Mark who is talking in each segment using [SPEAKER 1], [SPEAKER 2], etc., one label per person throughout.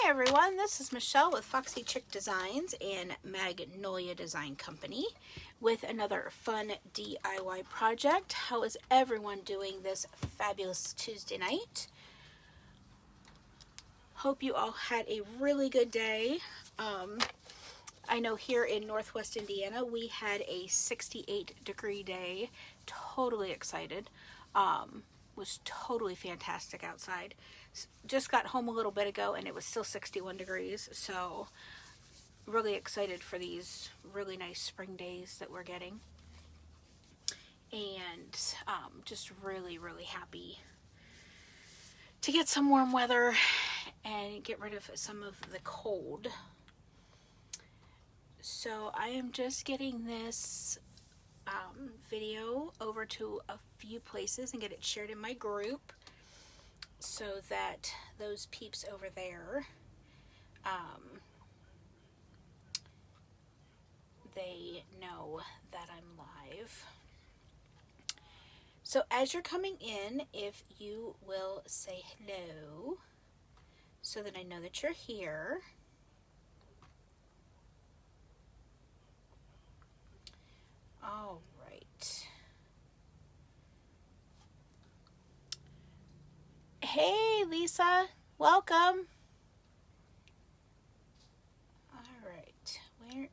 [SPEAKER 1] Hi everyone, this is Michelle with Foxy Chick Designs and Magnolia Design Company with another fun DIY project. How is everyone doing this fabulous Tuesday night? Hope you all had a really good day. I know here in Northwest Indiana we had a 68-degree day. Totally excited. Was totally fantastic outside. Just got home a little bit ago and it was still 61 degrees, so really excited for these really nice spring days that we're getting, and just really happy to get some warm weather and get rid of some of the cold. So I am just getting this video over to a few places and get it shared in my group so that those peeps over there, they know that I'm live. So as you're coming in, if you will say hello so that I know that you're here. All right. Hey, Lisa. Welcome. All right. Where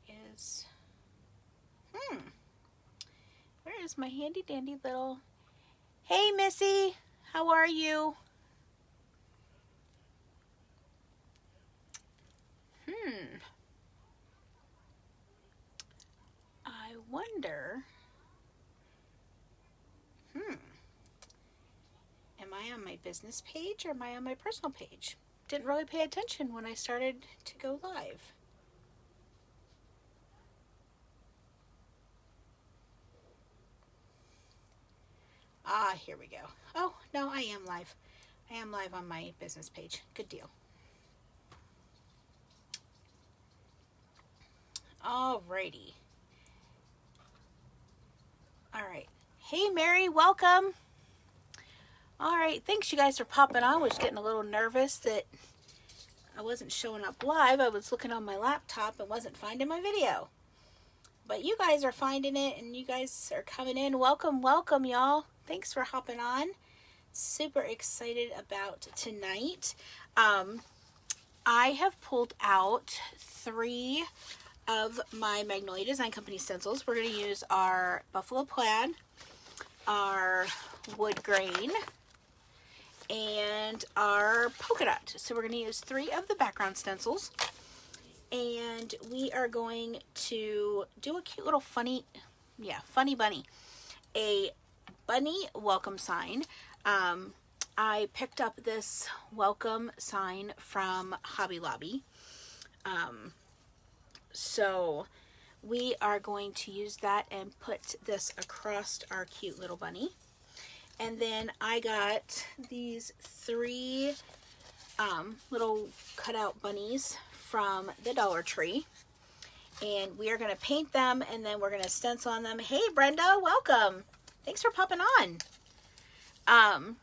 [SPEAKER 1] is my handy dandy little... Hey, Missy. How are you? I wonder... Am I on my business page or am I on my personal page? Didn't really pay attention when I started to go live. Ah, here we go. Oh, no, I am live. I am live on my business page. Good deal. Alrighty. Alright. Hey, Mary, welcome. Alright, thanks you guys for popping on. I was getting a little nervous that I wasn't showing up live. I was looking on my laptop and wasn't finding my video. But you guys are finding it and you guys are coming in. Welcome, welcome, y'all. Thanks for hopping on. Super excited about tonight. I have pulled out 3 of my Magnolia Design Company stencils. We're going to use our buffalo plaid, our wood grain, and our polka dot. So we're going to use 3 of the background stencils. And we are going to do a cute little funny bunny. A bunny welcome sign. I picked up this welcome sign from Hobby Lobby. So we are going to use that and put this across our cute little bunny. And then I got these 3 little cutout bunnies from the Dollar Tree. And we are going to paint them and then we're going to stencil on them. Hey Brenda, welcome. Thanks for popping on.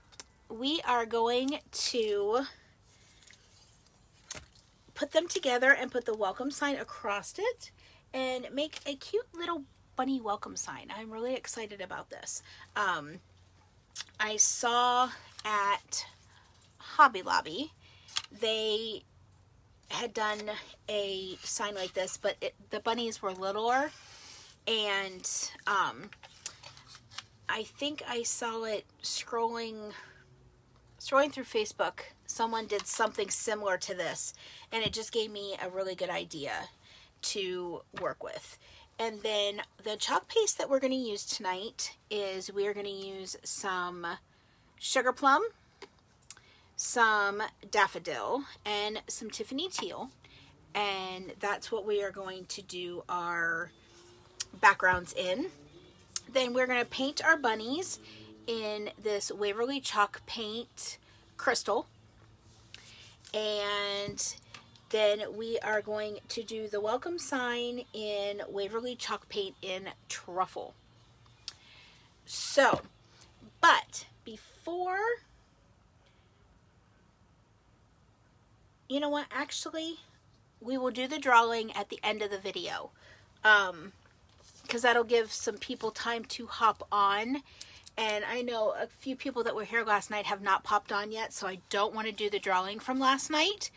[SPEAKER 1] We are going to put them together and put the welcome sign across it and make a cute little bunny welcome sign. I'm really excited about this. I saw at Hobby Lobby, they had done a sign like this, but the bunnies were littler, and I think I saw it scrolling through Facebook. Someone did something similar to this, and it just gave me a really good idea to work with. And then the chalk paste that we're going to use tonight is we're going to use some sugar plum, some daffodil, and some Tiffany teal. And that's what we are going to do our backgrounds in. Then we're going to paint our bunnies in this Waverly Chalk Paint Crystal. And then we are going to do the welcome sign in Waverly Chalk Paint in Truffle. So, but before you know what, actually, we will do the drawing at the end of the video. Because that'll give some people time to hop on. And I know a few people that were here last night have not popped on yet, so I don't want to do the drawing from last night.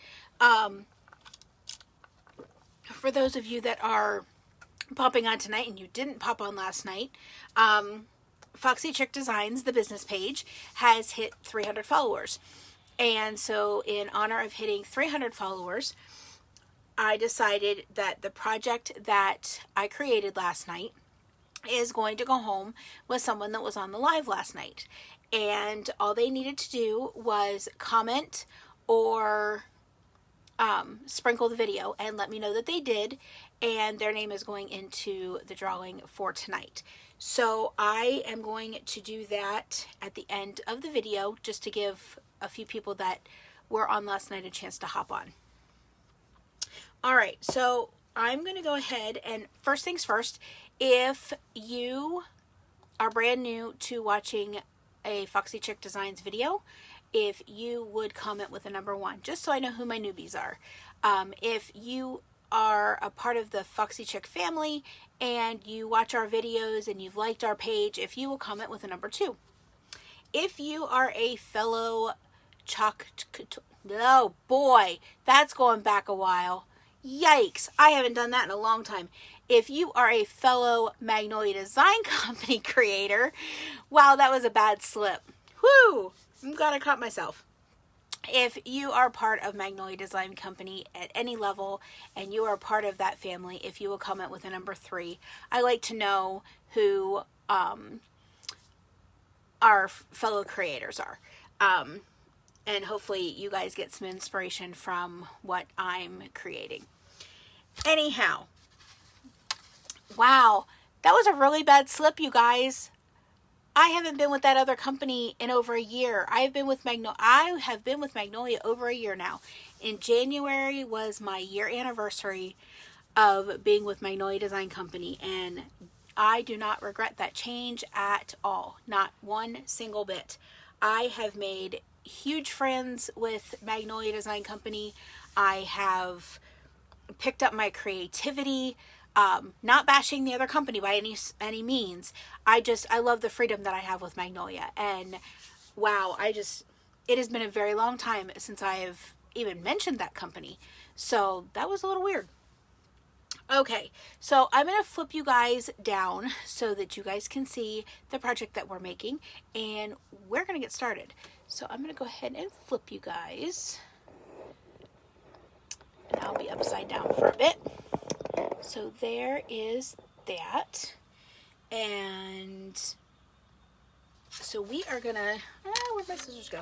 [SPEAKER 1] For those of you that are popping on tonight and you didn't pop on last night, Foxy Chick Designs, the business page, has hit 300 followers. And so in honor of hitting 300 followers, I decided that the project that I created last night is going to go home with someone that was on the live last night. And all they needed to do was comment or sprinkle the video and let me know that they did, and their name is going into the drawing for tonight. So I am going to do that at the end of the video, just to give a few people that were on last night a chance to hop on. All right, so I'm going to go ahead and first things first, if you are brand new to watching a Foxy Chick Designs video, if you would comment with a number 1, just so I know who my newbies are. If you are a part of the Foxy Chick family and you watch our videos and you've liked our page, if you will comment with a number 2. If you are a fellow oh boy, that's going back a while. Yikes, I haven't done that in a long time. If you are a fellow Magnolia Design Company creator, wow, that was a bad slip. Whoo, I'm glad I caught myself. If you are part of Magnolia Design Company at any level and you are part of that family, if you will comment with a number 3, I like to know who our fellow creators are. And hopefully you guys get some inspiration from what I'm creating. Anyhow, wow, that was a really bad slip, you guys. I haven't been with that other company in over a year. I have been with Magnolia over a year now. In January was my year anniversary of being with Magnolia Design Company, and I do not regret that change at all. Not one single bit. I have made huge friends with Magnolia Design Company. I have picked up my creativity, not bashing the other company by any means. I love the freedom that I have with Magnolia, and wow, it has been a very long time since I have even mentioned that company, so that was a little weird. Okay, so I'm going to flip you guys down so that you guys can see the project that we're making, and we're going to get started. So I'm going to go ahead and flip you guys, and I'll be upside down for a bit. So there is that, and so we are going to, where'd my scissors go?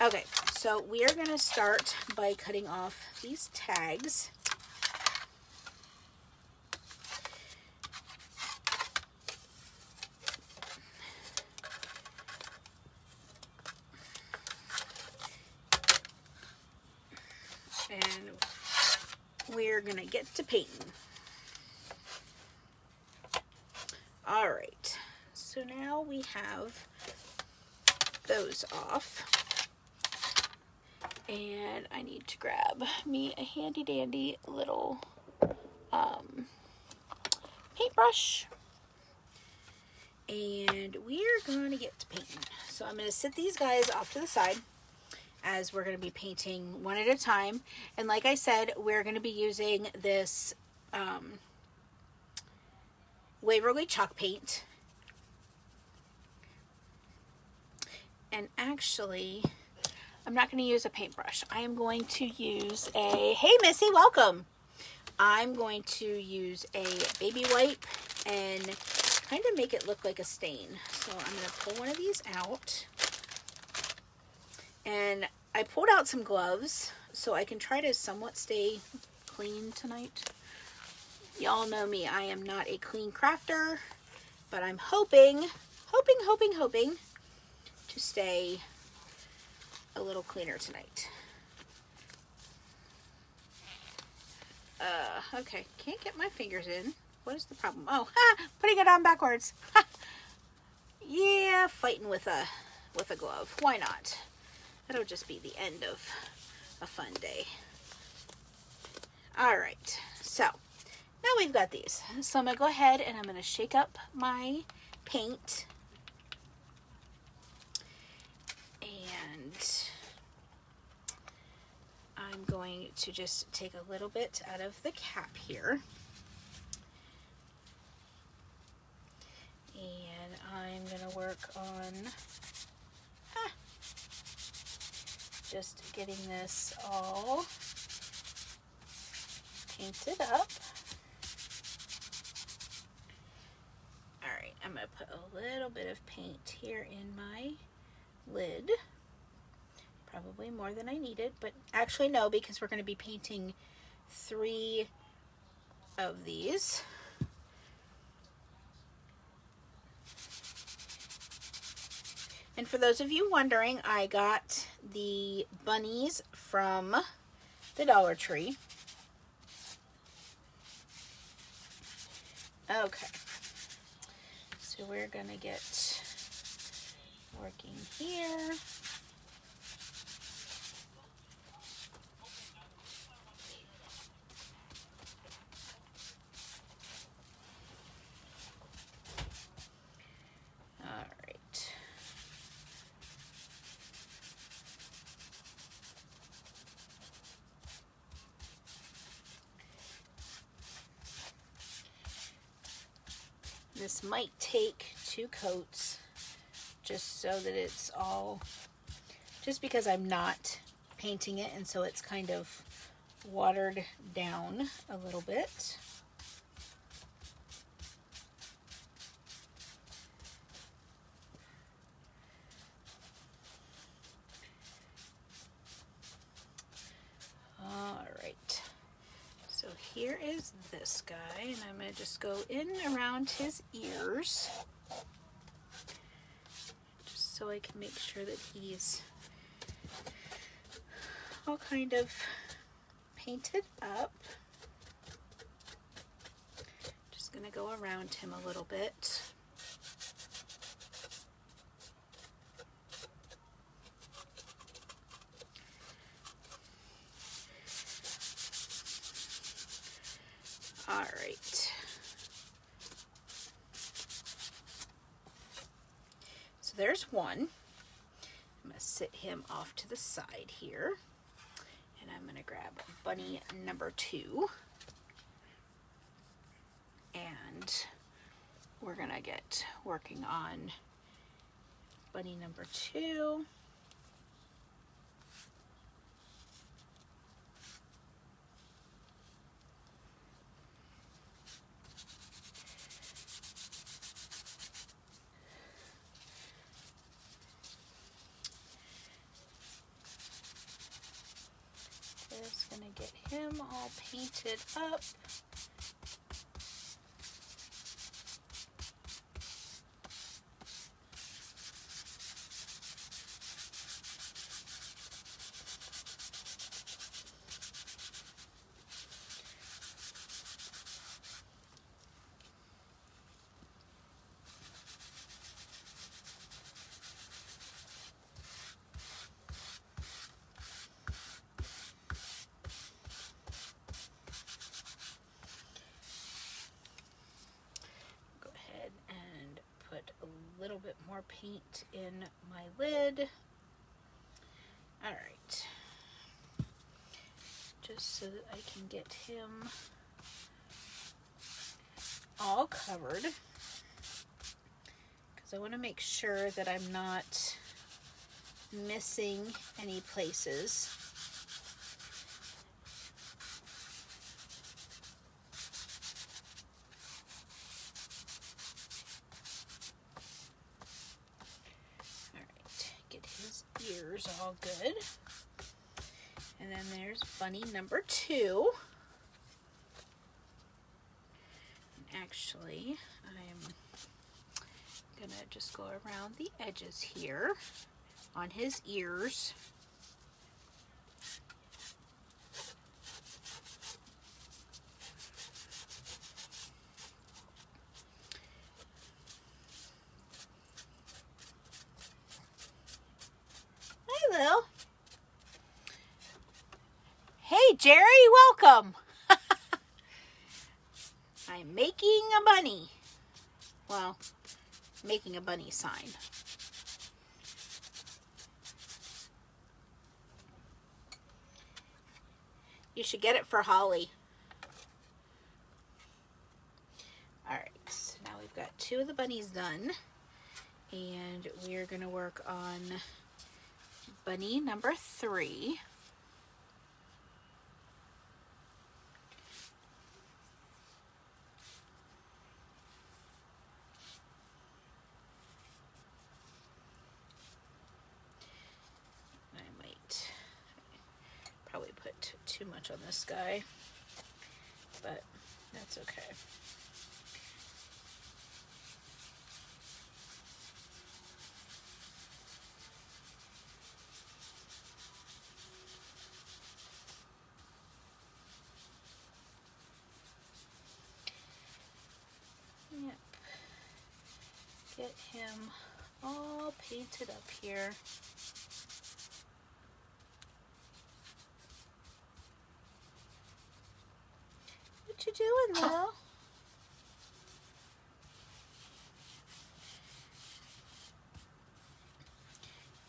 [SPEAKER 1] Okay, so we are going to start by cutting off these tags. And we're going to get to painting. All right, so now we have those off. And I need to grab me a handy dandy little paintbrush. And we're going to get to painting. So I'm going to set these guys off to the side, as we're going to be painting one at a time. And like I said, we're going to be using this Waverly chalk paint. And actually, I'm not going to use a paintbrush. I am going to use hey Missy, welcome. I'm going to use a baby wipe and kind of make it look like a stain. So I'm going to pull one of these out. And I pulled out some gloves so I can try to somewhat stay clean tonight. Y'all know me, I am not a clean crafter, but I'm hoping to stay a little cleaner tonight. Okay, can't get my fingers in. What is the problem? Oh, putting it on backwards. Yeah, fighting with a glove. Why not? That'll just be the end of a fun day. All right, so now we've got these. So I'm gonna go ahead and I'm gonna shake up my paint. And I'm going to just take a little bit out of the cap here. And I'm going to work on just getting this all painted up. Alright, I'm going to put a little bit of paint here in my lid. Probably more than I needed, but actually no, because we're going to be painting 3 of these. And for those of you wondering, I got the bunnies from the Dollar Tree. Okay, so we're going to get working here. This might take 2 coats just so that it's all, just because I'm not painting it and so it's kind of watered down a little bit. Alright, so here is this guy, and I'm going to just go in around his ears, just so I can make sure that he's all kind of painted up. Just going to go around him a little bit. All right. So there's one. I'm going to sit him off to the side here. And I'm going to grab bunny number 2. And we're going to get working on bunny number 2. Just going to get him all painted up. Little bit more paint in my lid. All right, just so that I can get him all covered, because I want to make sure that I'm not missing any places. Ears all good. And then there's bunny number 2. And actually, I'm gonna just go around the edges here on his ears. Hello. Hey, Jerry, welcome. I'm making a bunny. Well, making a bunny sign. You should get it for Holly. Alright, so now we've got 2 of the bunnies done. And we're going to work on bunny number 3. I might probably put too much on this guy, but that's okay. Yep. Get him all painted up here. What you doing, Lil?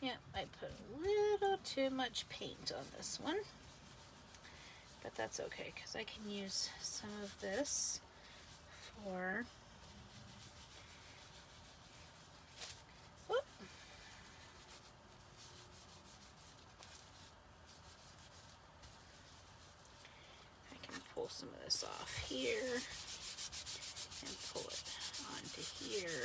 [SPEAKER 1] Yep, I put a little too much paint on this one. But that's okay, because I can use some of this for... Whoop. I can pull some of this off here and pull it onto here.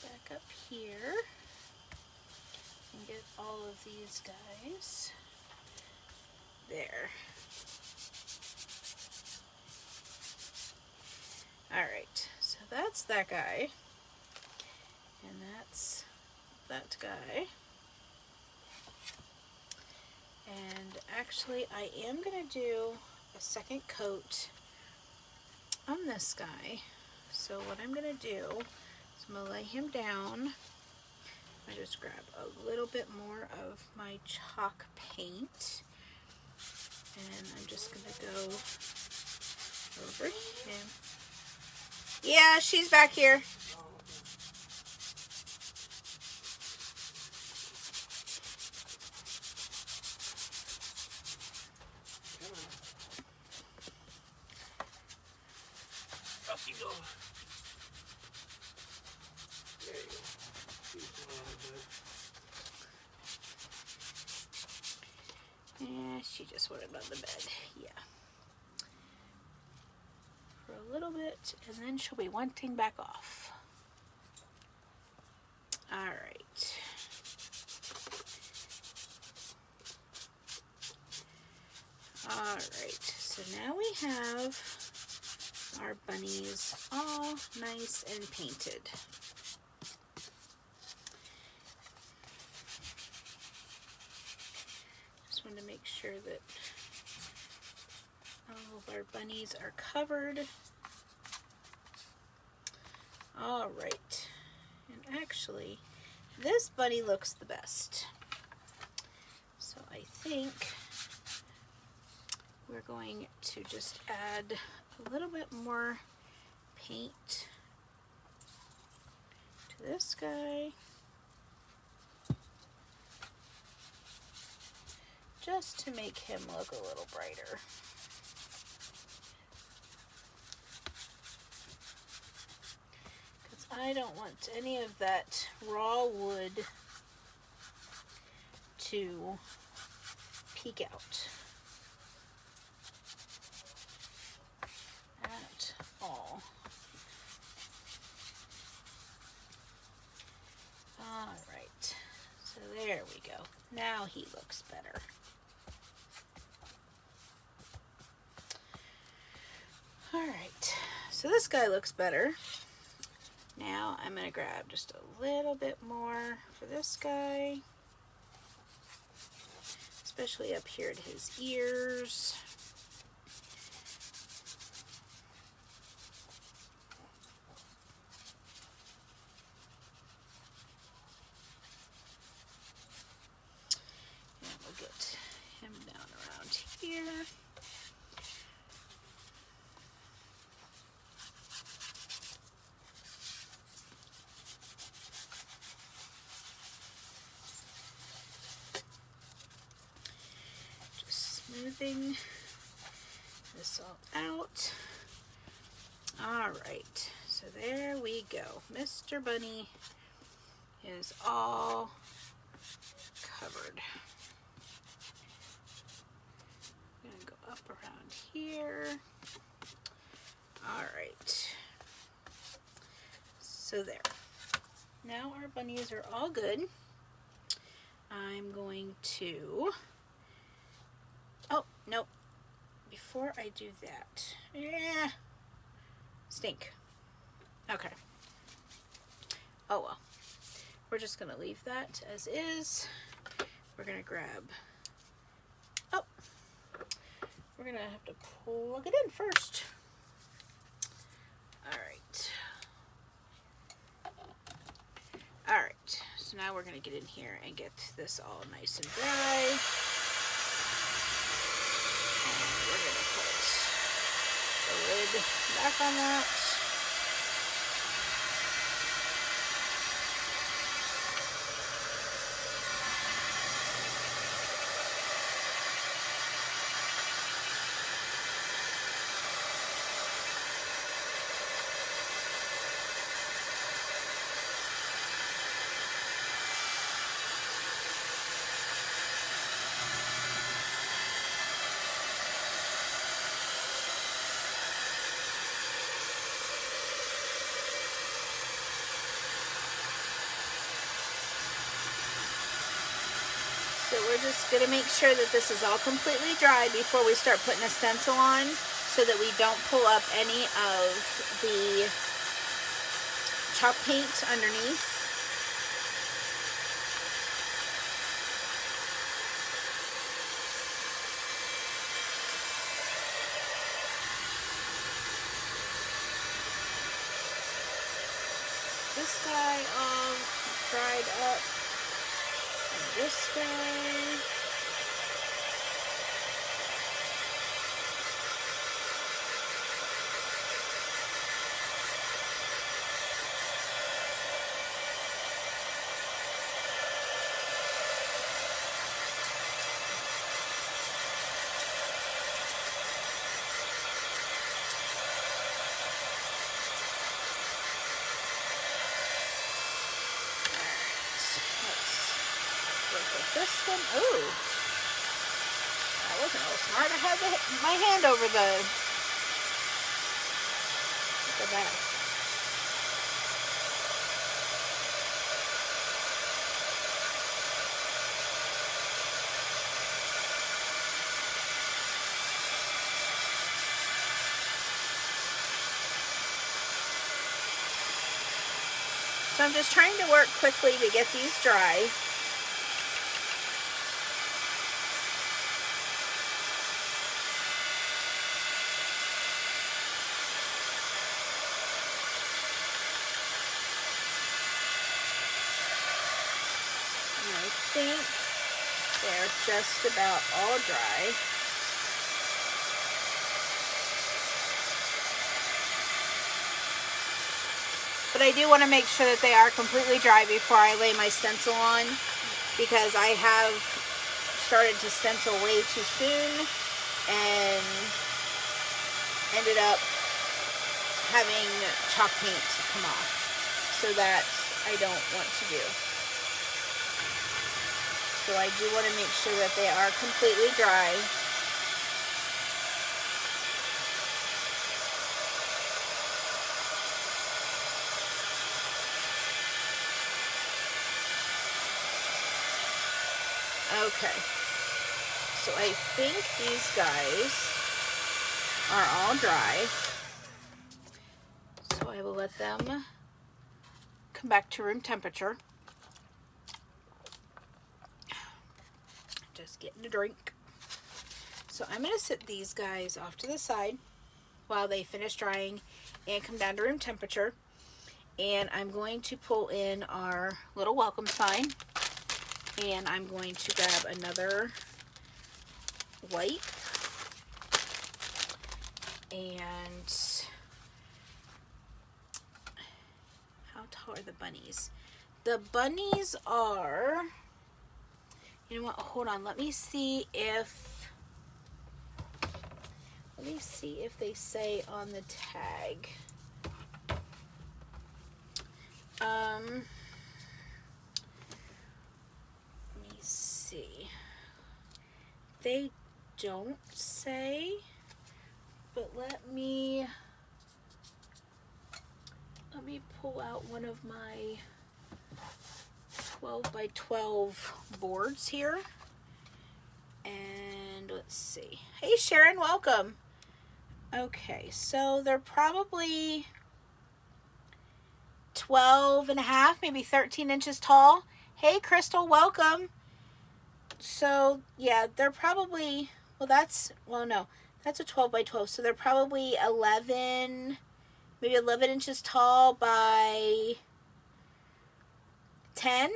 [SPEAKER 1] Back up here and get all of these guys there. Alright, so that's that guy, and that's that guy. And actually I am going to do a second coat on this guy. So what I'm going to do is I'm going to lay him down. I just grab a little bit more of my chalk paint, and I'm just going to go over him. Yeah, she's back here.
[SPEAKER 2] Up you go. There you go.
[SPEAKER 1] Yeah, she just wanted on the bed. Yeah. For a little bit, and then she'll be wanting back off. Alright. Alright, so now we have our bunnies all nice and painted. Just want to make sure that all of our bunnies are covered. Alright, and actually this bunny looks the best. So I think we're going to just add a little bit more paint to this guy, just to make him look a little brighter. Because I don't want any of that raw wood to peek out at all. Alright, so there we go. Now he looks better. Alright, so this guy looks better. Now I'm going to grab just a little bit more for this guy, especially up here at his ears. And we'll get him down around here. Smoothing this all out. All right, so there we go. Mr. Bunny is all covered. I'm gonna go up around here. All right, so there. Now our bunnies are all good. I'm going to, oh, nope. Before I do that, stink. Okay. Oh well. We're just gonna leave that as is. We're gonna grab, oh, we're gonna have to plug it in first. All right. All right, so now we're gonna get in here and get this all nice and dry. And we're gonna put the lid back on that. So we're just going to make sure that this is all completely dry before we start putting a stencil on, so that we don't pull up any of the chalk paint underneath. This guy all dried up. This guy. This one, oh, that wasn't real smart. I had my hand over the, look at that. So I'm just trying to work quickly to get these dry. I think they're just about all dry. But I do want to make sure that they are completely dry before I lay my stencil on, because I have started to stencil way too soon and ended up having chalk paint come off. So that I don't want to do. So I do want to make sure that they are completely dry. Okay. So I think these guys are all dry. So I will let them come back to room temperature. Just getting a drink. So I'm going to sit these guys off to the side while they finish drying and come down to room temperature. And I'm going to pull in our little welcome sign. And I'm going to grab another white. And how tall are the bunnies? The bunnies are, you know what, hold on, let me see if they say on the tag. Let me see. They don't say, but let me pull out one of my 12 by 12 boards here. And let's see. Hey Sharon, welcome. Okay, so they're probably 12 and a half, maybe 13 inches tall. Hey Crystal, welcome. So yeah, they're probably, that's a 12 by 12. So they're probably 11, maybe 11 inches tall by 10.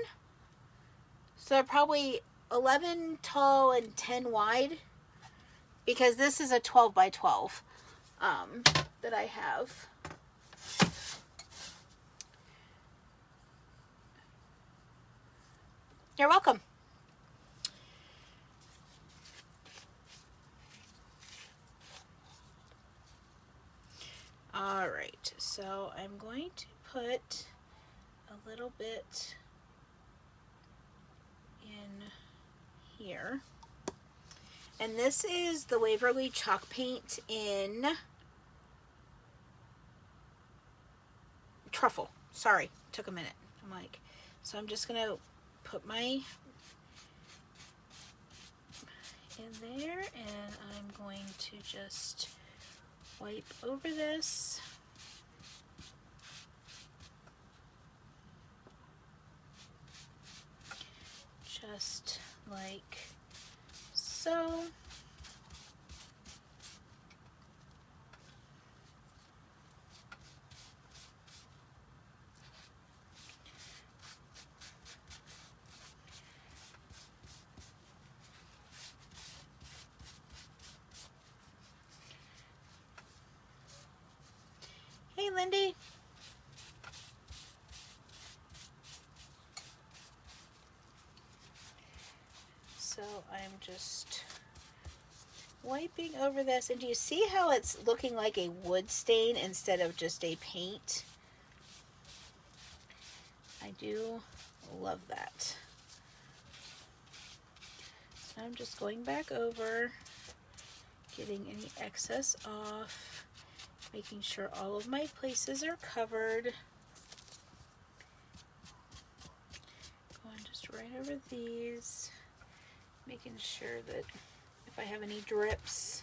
[SPEAKER 1] So they're probably 11 tall and 10 wide, because this is a 12 by 12 that I have. You're welcome. All right, so I'm going to put a little bit in here. And this is the Waverly chalk paint in Truffle. Sorry, took a minute. So I'm just going to put my in there, and I'm going to just wipe over this. Just like so. Hey, Lindy. So I'm just wiping over this, and do you see how it's looking like a wood stain instead of just a paint? I do love that. So I'm just going back over, getting any excess off, making sure all of my places are covered. Going just right over these, making sure that if I have any drips,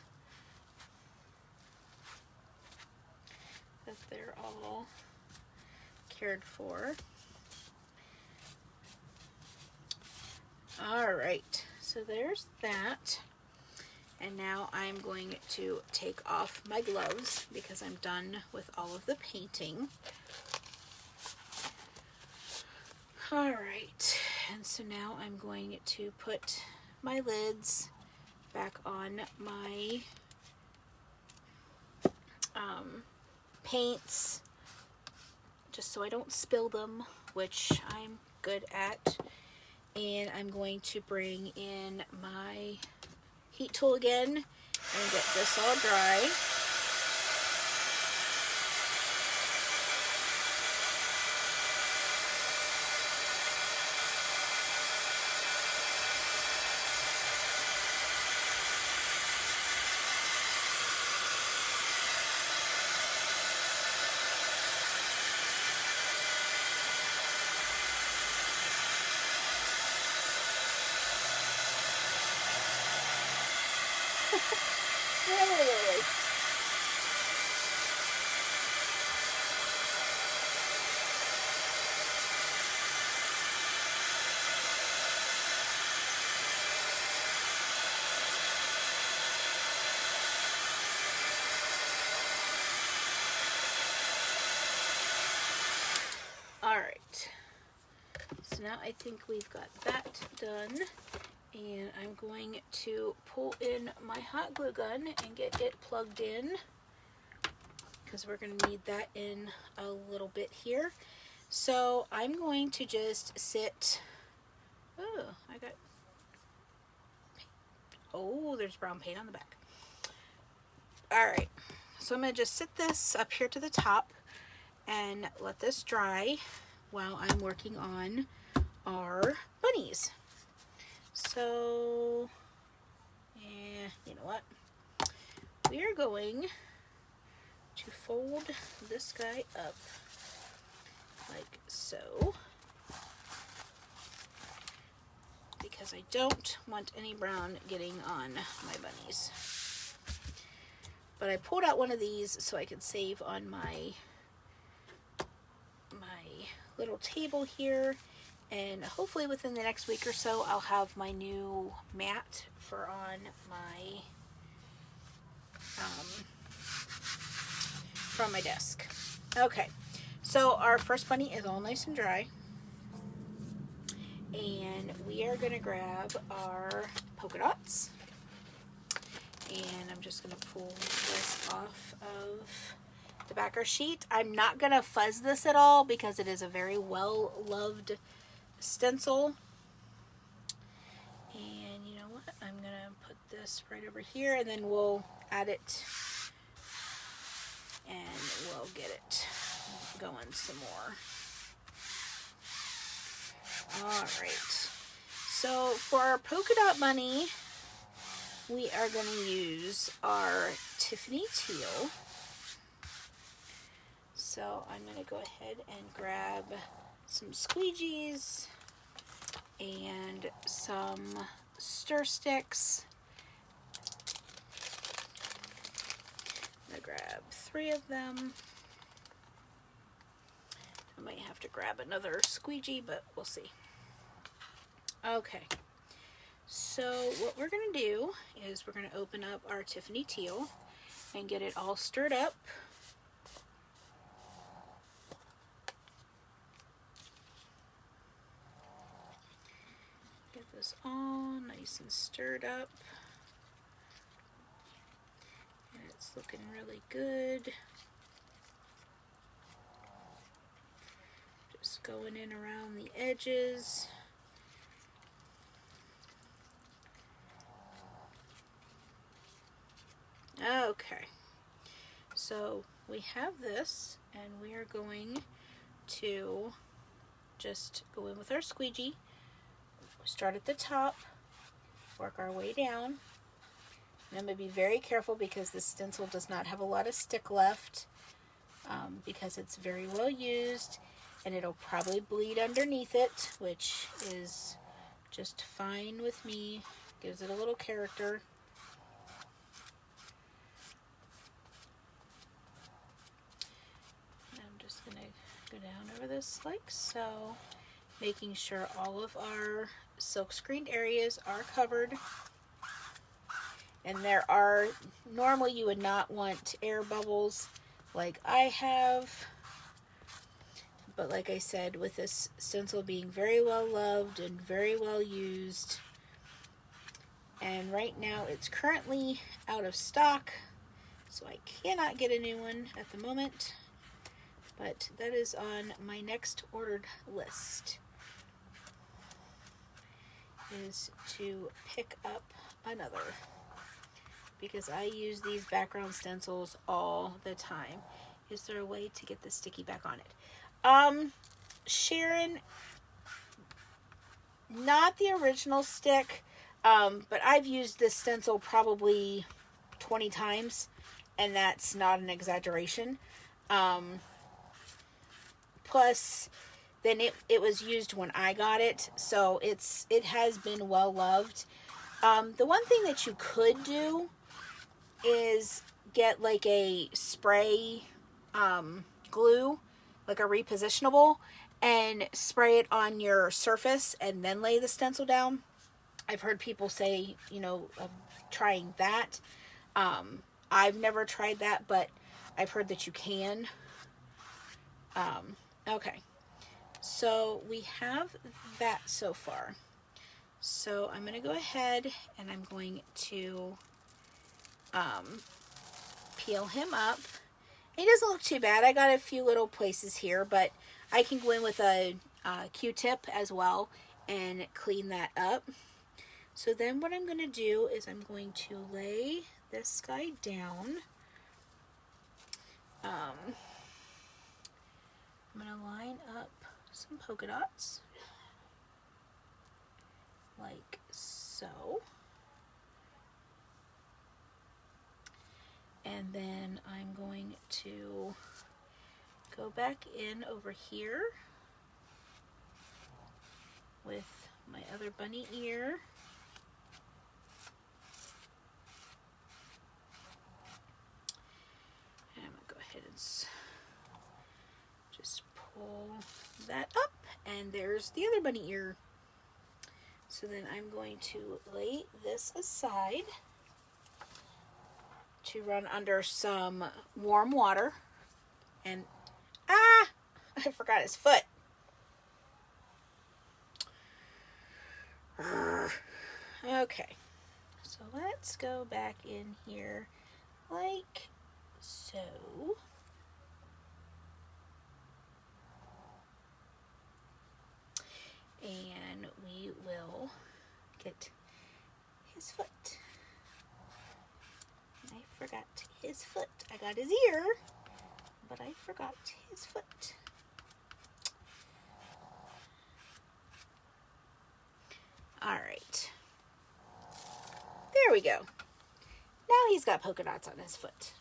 [SPEAKER 1] that they're all cared for. All right, so there's that. And now I'm going to take off my gloves because I'm done with all of the painting. All right, and so now I'm going to put my lids back on my paints, just so I don't spill them, which I'm good at. And I'm going to bring in my heat tool again and get this all dry. Really? Alright, so now I think we've got that done, and I'm going to pull in my hot glue gun and get it plugged in, because we're going to need that in a little bit here. So I'm going to just sit, there's brown paint on the back. Alright, so I'm going to just sit this up here to the top and let this dry while I'm working on our bunnies. So, yeah, you know what? We are going to fold this guy up like so, because I don't want any brown getting on my bunnies. But I pulled out one of these so I could save on my little table here, and hopefully within the next week or so I'll have my new mat for on my from my desk. Okay, so our first bunny is all nice and dry, and we are going to grab our polka dots, and I'm just going to pull this off of the backer sheet. I'm not going to fuzz this at all because it is a very well loved stencil. And you know what? I'm going to put this right over here, and then we'll add it and we'll get it going some more. Alright, so for our polka dot bunny, we are going to use our Tiffany teal. So I'm going to go ahead and grab some squeegees and some stir sticks. I'm going to grab 3 of them. I might have to grab another squeegee, but we'll see. Okay, so what we're going to do is we're going to open up our Tiffany teal and get it all stirred up. Get this all nice and stirred up. And it's looking really good. Just going in around the edges. Okay, so we have this, and we are going to just go in with our squeegee, start at the top, work our way down. And I'm going to be very careful because this stencil does not have a lot of stick left, because it's very well used, and it'll probably bleed underneath it, which is just fine with me. Gives it a little character. Go down over this like so, making sure all of our silk screened areas are covered. And there are, normally you would not want air bubbles like I have, but like I said, with this stencil being very well loved and very well used, and right now it's currently out of stock, so I cannot get a new one at the moment. But that is on my next ordered list, is to pick up another, because I use these background stencils all the time. Is there a way to get the sticky back on it? Sharon, not the original stick, but I've used this stencil probably 20 times, and that's not an exaggeration. Plus, then it was used when I got it, so it has been well loved. The one thing that you could do is get like a spray glue, like a repositionable, and spray it on your surface and then lay the stencil down. I've heard people say, of trying that. I've never tried that, but I've heard that you can. Okay, So we have that so far. So I'm going to go ahead and I'm going to peel him up. It doesn't look too bad. I got a few little places here, but I can go in with a Q-tip as well and clean that up. So then what I'm going to do is I'm going to lay this guy down. I'm going to line up some polka dots like so. And then I'm going to go back in over here with my other bunny ear. And I'm going to go ahead and just pull that up, and there's the other bunny ear. So then I'm going to lay this aside to run under some warm water. And I forgot his foot. Okay, so let's go back in here like so. And we will get his foot. I forgot his foot. I got his ear, but I forgot his foot. All right. There we go. Now he's got polka dots on his foot.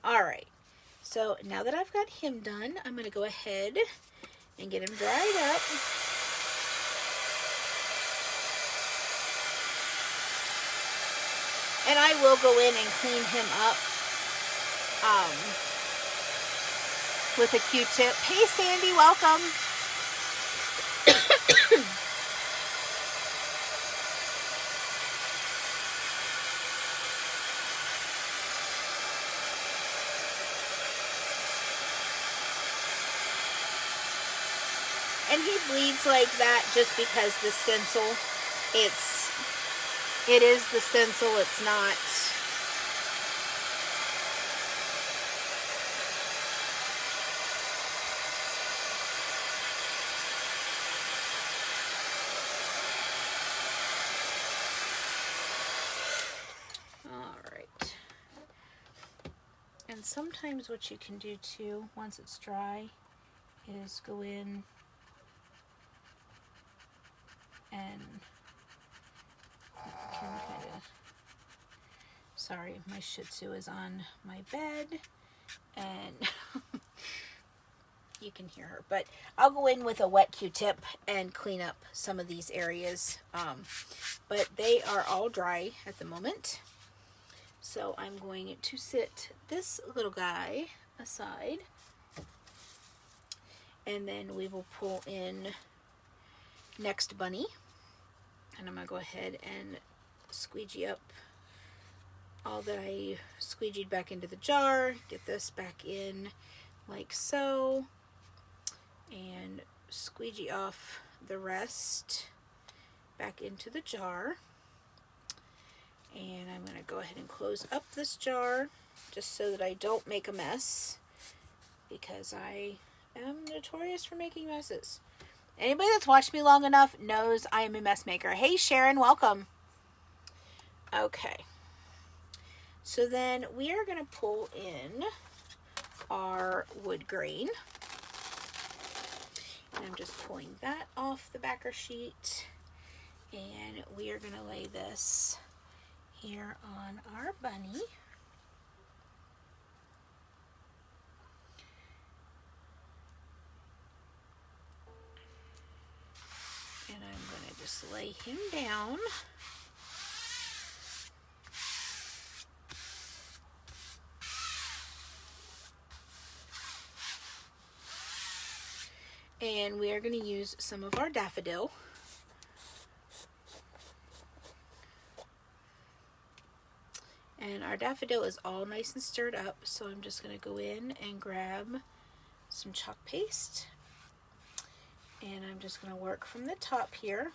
[SPEAKER 1] All right. So now that I've got him done, I'm going to go ahead and get him dried up. And I will go in and clean him up with a Q-tip. Hey, Sandy, welcome. And he bleeds like that just because the stencil, it is the stencil, it's not. All right. And sometimes what you can do too, once it's dry, is go in and can kind of, sorry, my Shih Tzu is on my bed and you can hear her, but I'll go in with a wet Q-tip and clean up some of these areas, but they are all dry at the moment. So I'm going to sit this little guy aside, and then we will pull in next bunny. And I'm going to go ahead and squeegee up all that I squeegeed back into the jar. Get this back in like so. And squeegee off the rest back into the jar. And I'm going to go ahead and close up this jar just so that I don't make a mess, because I am notorious for making messes. Anybody that's watched me long enough knows I am a mess maker. Hey, Sharon, welcome. Okay. So then we are going to pull in our wood grain. And I'm just pulling that off the backer sheet. And we are going to lay this here on our bunny. And I'm going to just lay him down. And we are going to use some of our daffodil. And our daffodil is all nice and stirred up, so I'm just going to go in and grab some chalk paste. And I'm just going to work from the top here.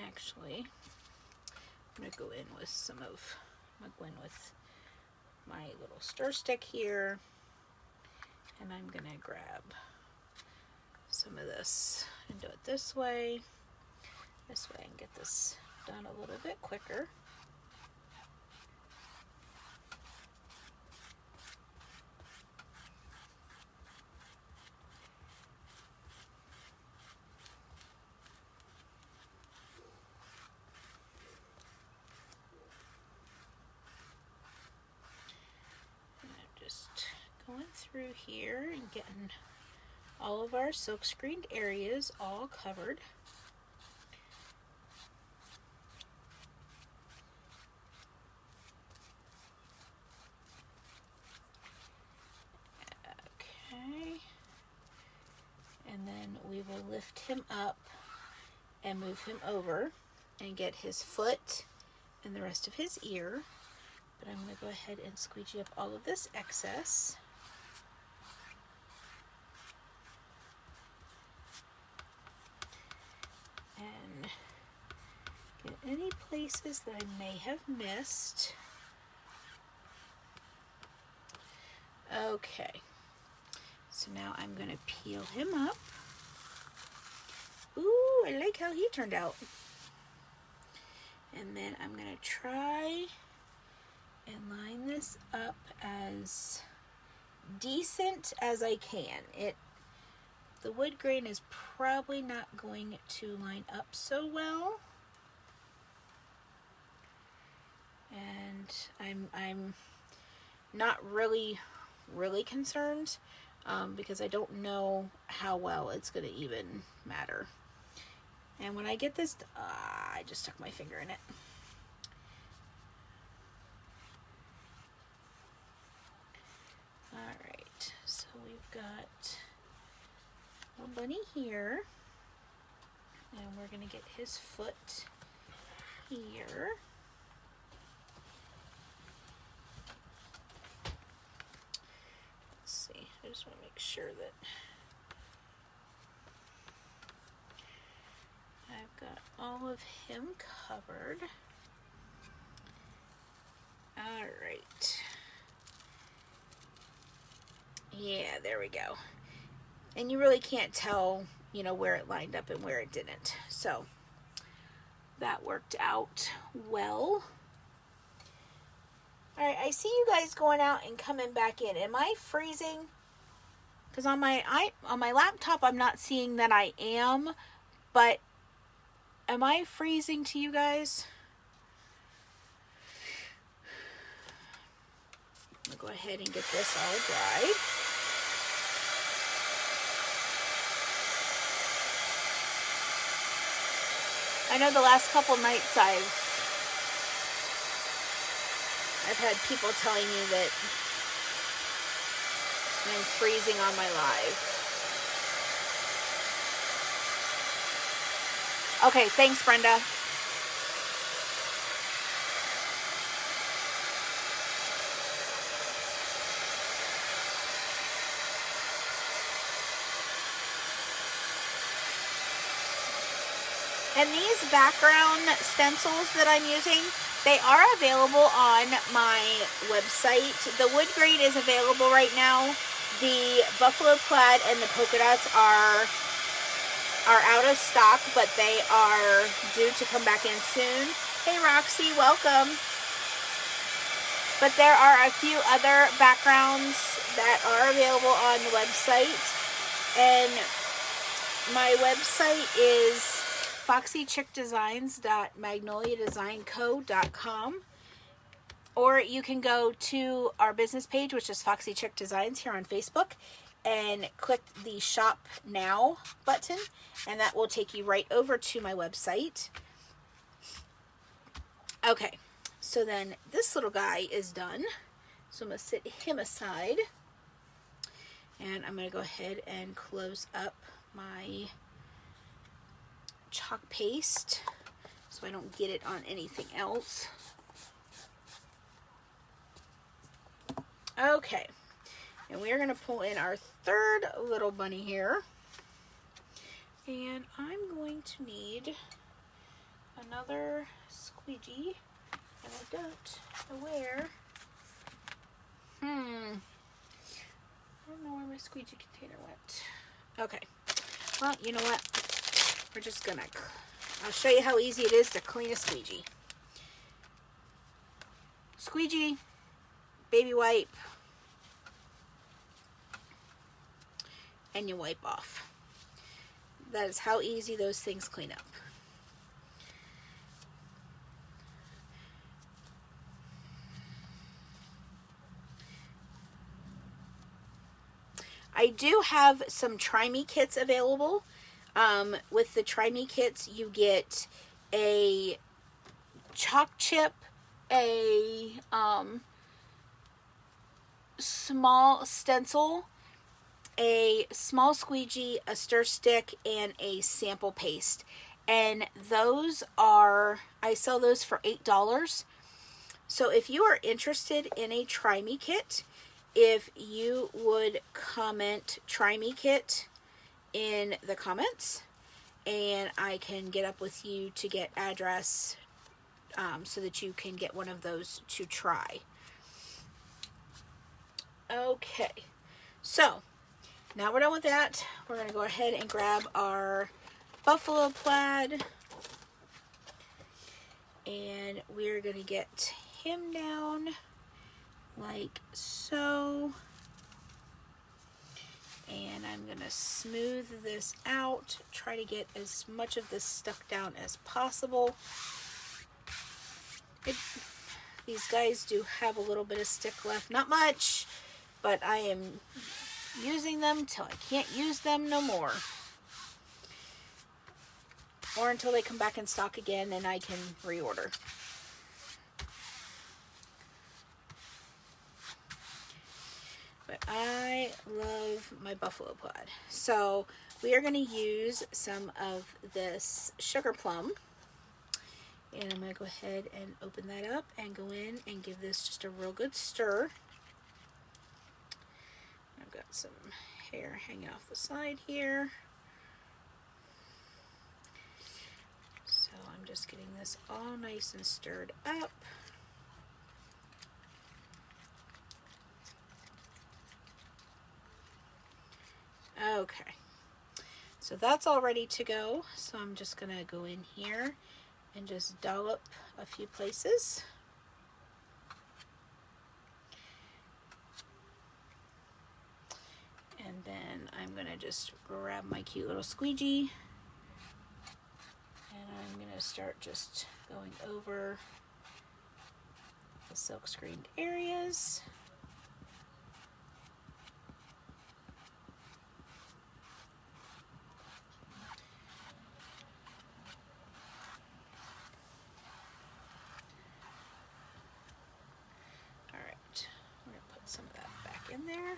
[SPEAKER 1] Actually, I'm going to go in with my little stir stick here, and I'm going to grab some of this and do it this way. This way I can get this done a little bit quicker. Going through here and getting all of our silk screened areas all covered. Okay, and then we will lift him up and move him over and get his foot and the rest of his ear. But I'm going to go ahead and squeegee up all of this excess. And get any places that I may have missed. Okay, so now I'm going to peel him up. Ooh, I like how he turned out. And then I'm going to try and line this up as decent as I can. The wood grain is probably not going to line up so well. And I'm not really concerned because I don't know how well it's going to even matter. And when I get this, I just stuck my finger in it. Alright, so we've got little bunny here, and we're going to get his foot here. Let's see, I just want to make sure that I've got all of him covered. Alright. Yeah, there we go. And you really can't tell, where it lined up and where it didn't. So that worked out well. All right, I see you guys going out and coming back in. Am I freezing? Because on my laptop, I'm not seeing that I am, but am I freezing to you guys? I'll go ahead and get this all dry. I know the last couple nights I've had people telling me that I'm freezing on my live. Okay, thanks, Brenda. And these background stencils that I'm using, they are available on my website. The wood grain is available right now. The buffalo plaid and the polka dots are out of stock, but they are due to come back in soon. Hey Roxy, welcome. But there are a few other backgrounds that are available on the website. And my website is foxychickdesigns.magnoliadesignco.com, or you can go to our business page, which is Foxy Chick Designs here on Facebook, and click the Shop Now button, and that will take you right over to my website. Okay, So then this little guy is done. So I'm going to set him aside. And I'm going to go ahead and close up my chalk paste so I don't get it on anything else. Okay, and we are going to pull in our third little bunny here. And I'm going to need another squeegee, and I don't know where. I don't know where my squeegee container went. Okay, well, you know what? We're just gonna, I'll show you how easy it is to clean a squeegee. Squeegee, baby wipe, and you wipe off. That is how easy those things clean up. I do have some Try Me kits available. With the Try Me kits, you get a chalk chip, a small stencil, a small squeegee, a stir stick, and a sample paste. And those are, I sell those for $8. So if you are interested in a Try Me kit, if you would comment Try Me kit in the comments, and I can get up with you to get address so that you can get one of those to try. Okay, so now we're done with that. We're going to go ahead and grab our buffalo plaid, and we're going to get him down like so. And I'm going to smooth this out, try to get as much of this stuck down as possible. These guys do have a little bit of stick left, not much, but I am using them till I can't use them no more. Or until they come back in stock again and I can reorder. But I love my buffalo plaid. So we are going to use some of this sugar plum. And I'm going to go ahead and open that up and go in and give this just a real good stir. I've got some hair hanging off the side here. So I'm just getting this all nice and stirred up. Okay, so that's all ready to go. So I'm just going to go in here and just dollop a few places. And then I'm going to just grab my cute little squeegee. And I'm going to start just going over the silk screened areas. Some of that back in there.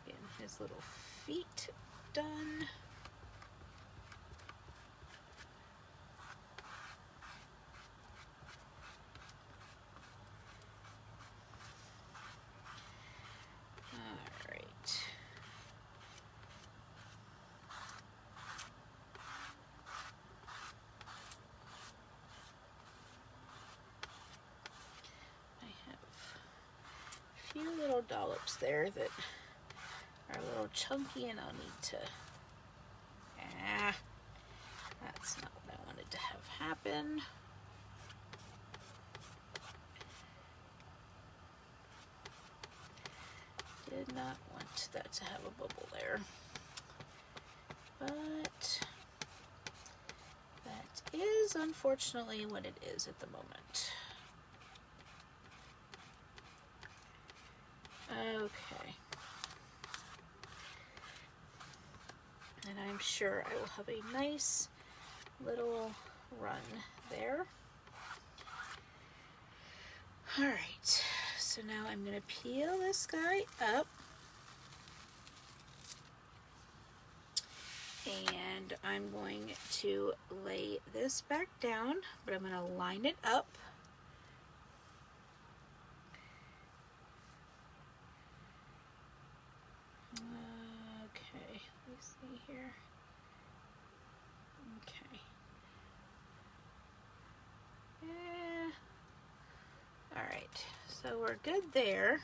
[SPEAKER 1] Getting his little feet done. Few little dollops there that are a little chunky, and I'll need to, that's not what I wanted to have happen. Did not want that to have a bubble there, but that is unfortunately what it is at the moment. Okay. And I'm sure I will have a nice little run there. Alright, so now I'm going to peel this guy up. And I'm going to lay this back down, but I'm going to line it up. Okay, let me see here. Okay. Alright, so we're good there.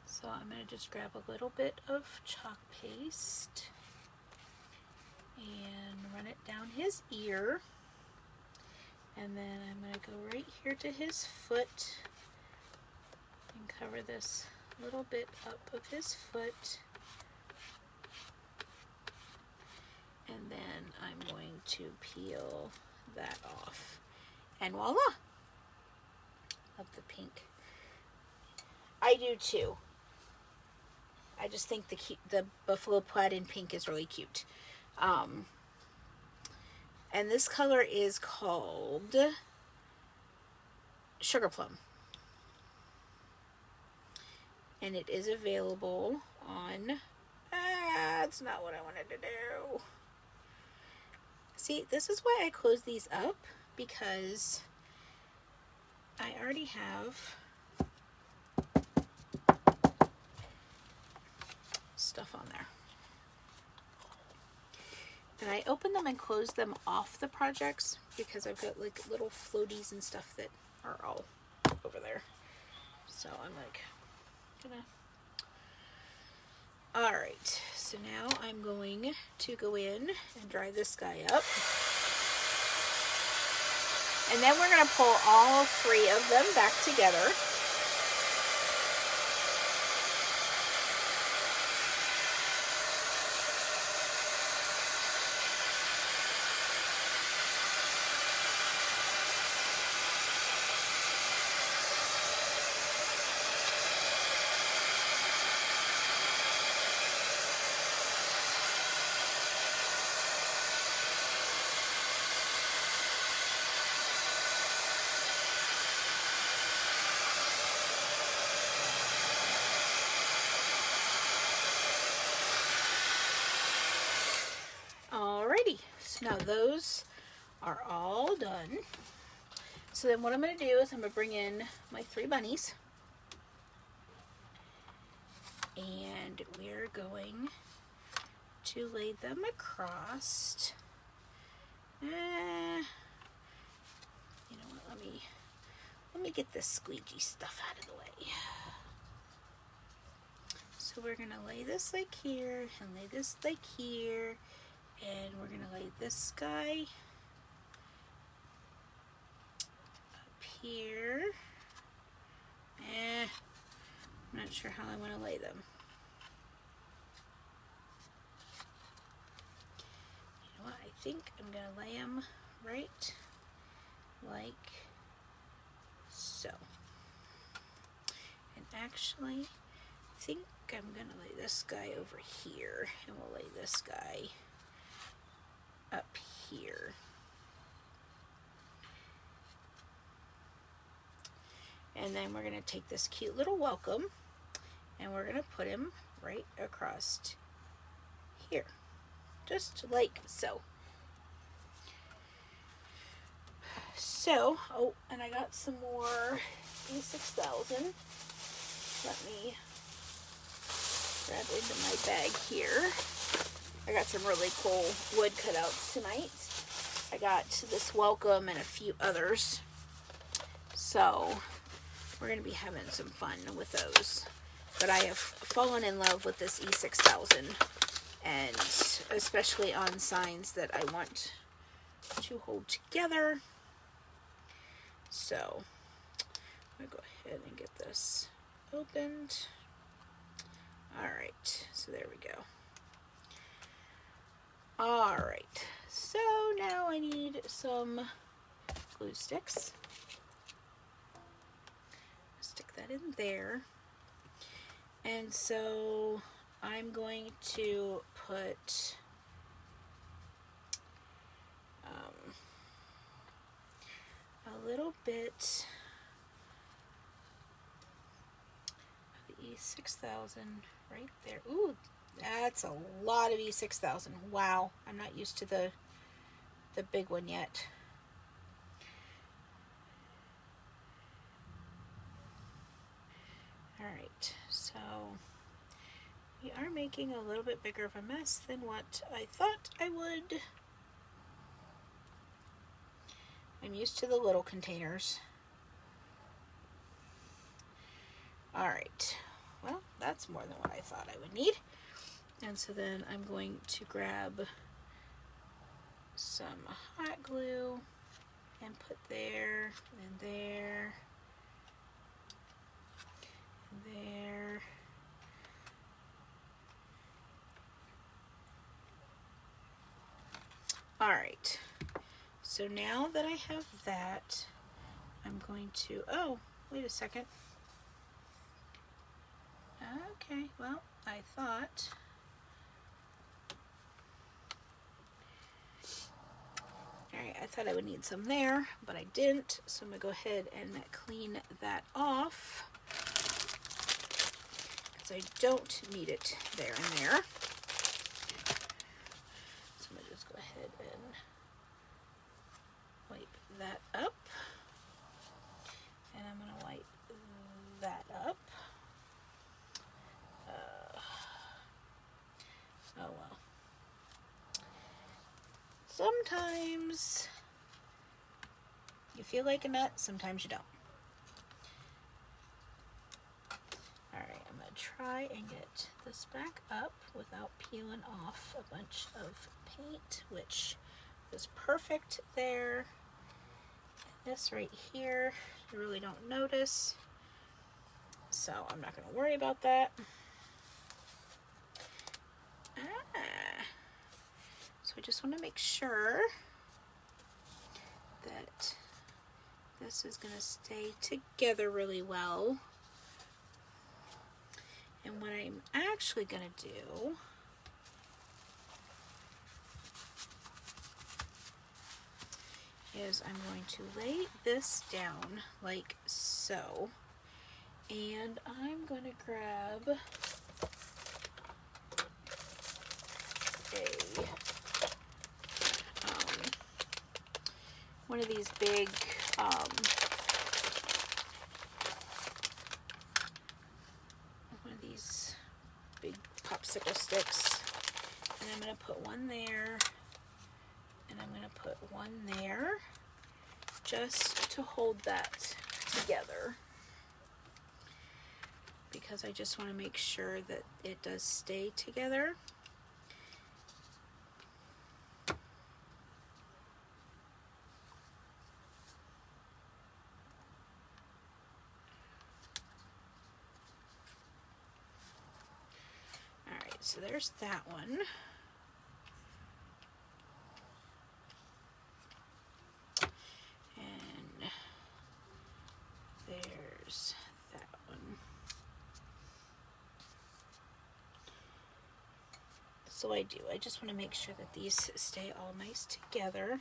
[SPEAKER 1] So I'm going to just grab a little bit of chalk paste and run it down his ear. And then I'm going to go right here to his foot and cover this little bit up of his foot. And then I'm going to peel that off. And voila! Love the pink. I do too. I just think the buffalo plaid in pink is really cute. And this color is called Sugar Plum. And it is available on... that's not what I wanted to do. See, this is why I close these up, because I already have stuff on there. And I open them and close them off the projects because I've got like little floaties and stuff that are all over there. So I'm like, Alright, so now I'm going to go in and dry this guy up. And then we're going to pull all three of them back together. Alrighty, so now those are all done. So then what I'm going to do is I'm going to bring in my three bunnies. And we're going to lay them across. You know what, let me get this squeegee stuff out of the way. So we're going to lay this like here and lay this like here. And we're going to lay this guy up here. I'm not sure how I want to lay them. You know what? I think I'm going to lay them right like so. And actually, I think I'm going to lay this guy over here. And we'll lay this guy up here. And then we're going to take this cute little welcome and we're going to put him right across here. Just like so. So, oh, and I got some more E6000. Let me grab into my bag here. I got some really cool wood cutouts tonight. I got this welcome and a few others. So we're going to be having some fun with those. But I have fallen in love with this E6000. And especially on signs that I want to hold together. So I'm going to go ahead and get this opened. Alright, so there we go. Alright, So now I need some glue sticks. Stick that in there. And so I'm going to put a little bit of E6000 right there. Ooh, that's a lot of E6000. Wow, I'm not used to the big one yet. Alright, so we are making a little bit bigger of a mess than what I thought I would. I'm used to the little containers. Alright, well, that's more than what I thought I would need. And so then I'm going to grab some hot glue and put there and there and there. Alright, so now that I have that, I'm going to, oh, wait a second. Okay, well, I thought, alright, I thought I would need some there, but I didn't, so I'm going to go ahead and clean that off, because I don't need it there and there. So I'm going to just go ahead and wipe that up, and I'm going to wipe that up. Oh well. Sometimes you feel like a nut, sometimes you don't. Alright, I'm going to try and get this back up without peeling off a bunch of paint, which is perfect there. And this right here, you really don't notice, so I'm not going to worry about that. So I just want to make sure that this is going to stay together really well. And what I'm actually going to do is I'm going to lay this down like so, and I'm going to grab one of these big popsicle sticks, and I'm going to put one there, and I'm going to put one there, just to hold that together, because I just want to make sure that it does stay together. So there's that one. And there's that one. So I just want to make sure that these stay all nice together.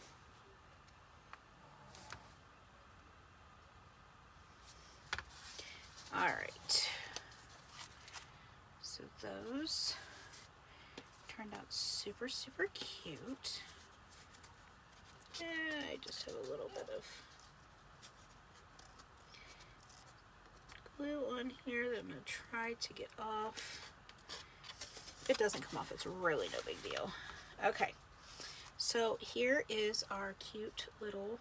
[SPEAKER 1] All right. So those turned out super, super cute. I just have a little bit of glue on here that I'm going to try to get off. If it doesn't come off, it's really no big deal. Okay, so here is our cute little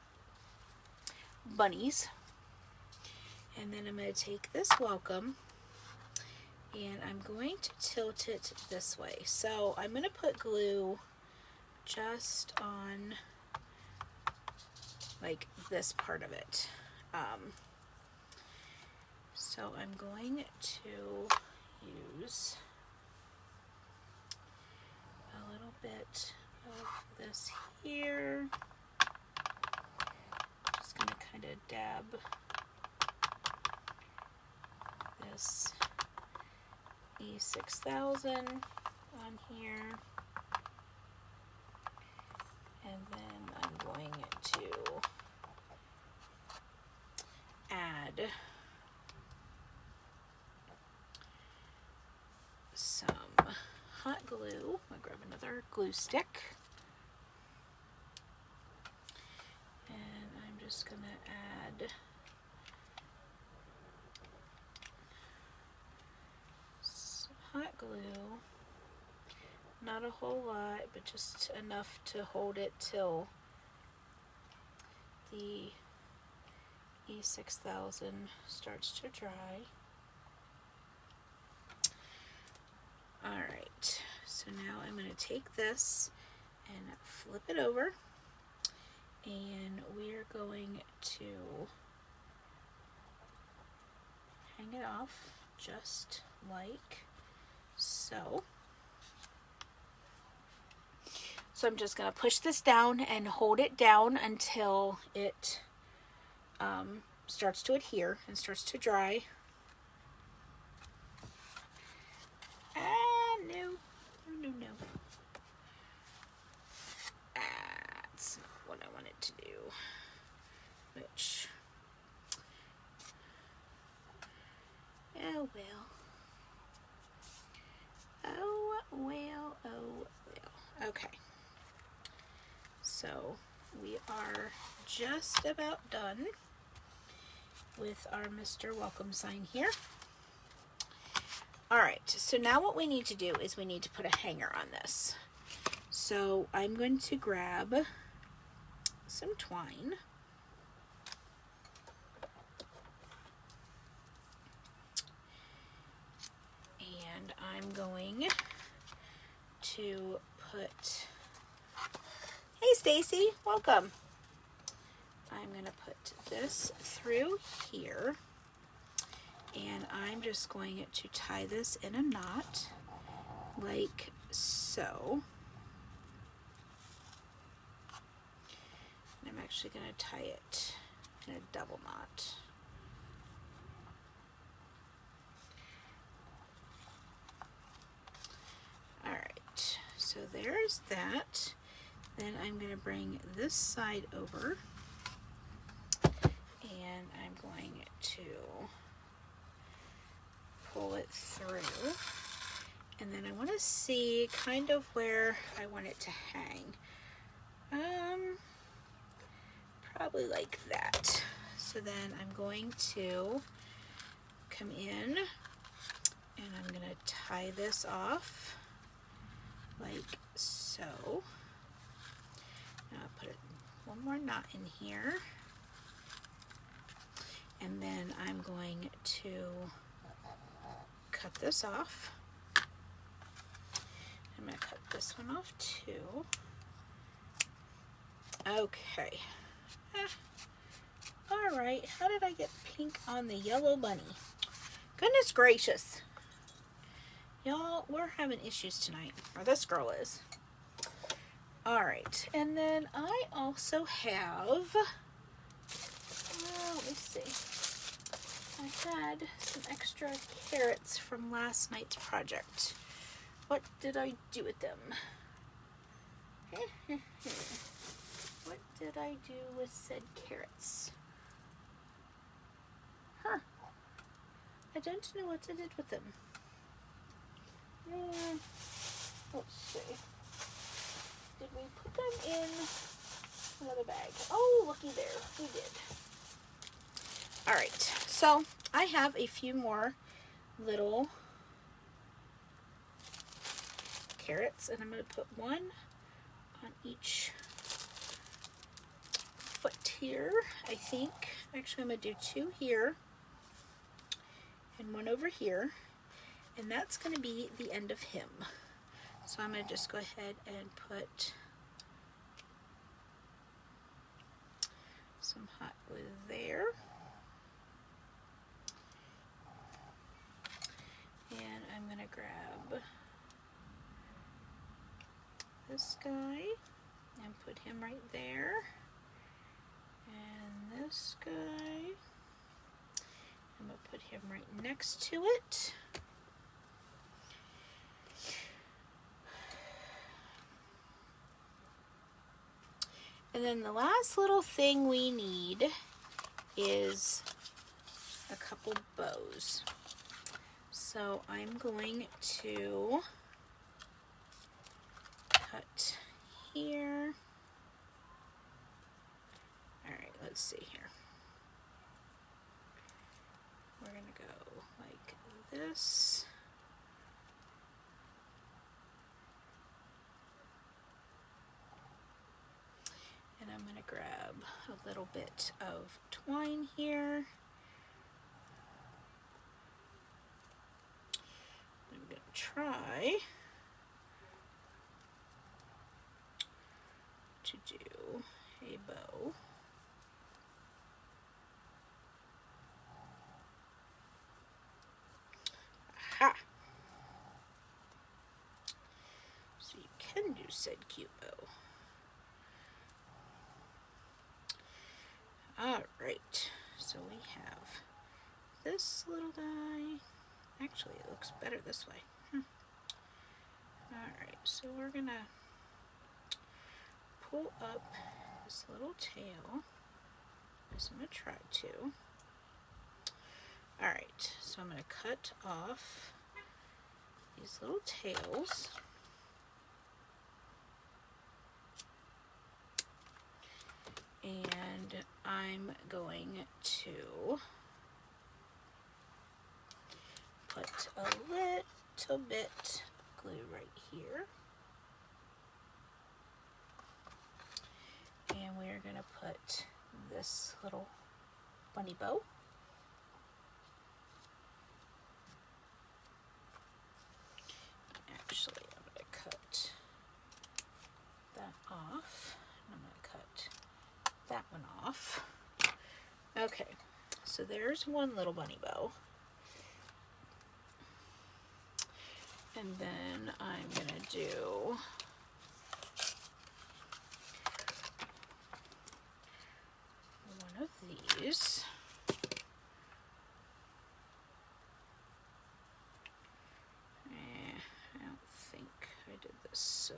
[SPEAKER 1] bunnies. And then I'm going to take this welcome, and I'm going to tilt it this way. So I'm going to put glue just on like this part of it. So I'm going to use a little bit of this here. Just gonna kind of dab this E6000 on here, and then I'm going to add some hot glue. I'll grab another glue stick, and I'm just gonna add some hot glue. Not a whole lot, but just enough to hold it till the E6000 starts to dry. Alright, so now I'm going to take this and flip it over, and we're going to hang it off just like so. So I'm just going to push this down and hold it down until it starts to adhere and starts to dry. No. That's not what I wanted to do. Which, oh well. Okay. So we are just about done with our Mr. Welcome sign here. Alright, so now what we need to do is we need to put a hanger on this. So I'm going to grab some twine. And I'm going to put, hey Stacy, welcome. I'm going to put this through here. And I'm just going to tie this in a knot, like so. And I'm actually going to tie it in a double knot. Alright, so there's that. Then I'm going to bring this side over, and I'm going to pull it through, and then I want to see kind of where I want it to hang. Probably like that. So then I'm going to come in and I'm going to tie this off like so. Now I'll put one more knot in here, and then I'm going to cut this off. I'm going to cut this one off too. Okay. Alright, how did I get pink on the yellow bunny? Goodness gracious. Y'all, we're having issues tonight. Or this girl is. Alright, and then I also have, let me see. I had some extra carrots from last night's project. What did I do with them? What did I do with said carrots? Huh. I don't know what I did with them. Let's see. Did we put them in another bag? Oh, looky there. We did. Alright, so I have a few more little carrots, and I'm going to put one on each foot here, I think. Actually, I'm going to do two here and one over here, and that's going to be the end of him. So I'm going to just go ahead and put some hot glue there. And I'm going to grab this guy and put him right there. And this guy, I'm going to put him right next to it. And then the last little thing we need is a couple bows. So I'm going to cut here. All right, let's see here. We're gonna go like this. And I'm gonna grab a little bit of twine here. I'm gonna try to do a bow. Aha! So you can do said cute bow. Alright, so we have this little guy. Actually, it looks better this way. Alright, so we're gonna pull up this little tail. As I'm gonna try to. Alright, so I'm gonna cut off these little tails. And I'm going to put a little bit glue right here. And we're going to put this little bunny bow. Actually, I'm going to cut that off. I'm going to cut that one off. Okay, so there's one little bunny bow. And then I'm gonna do one of these. I don't think I did this so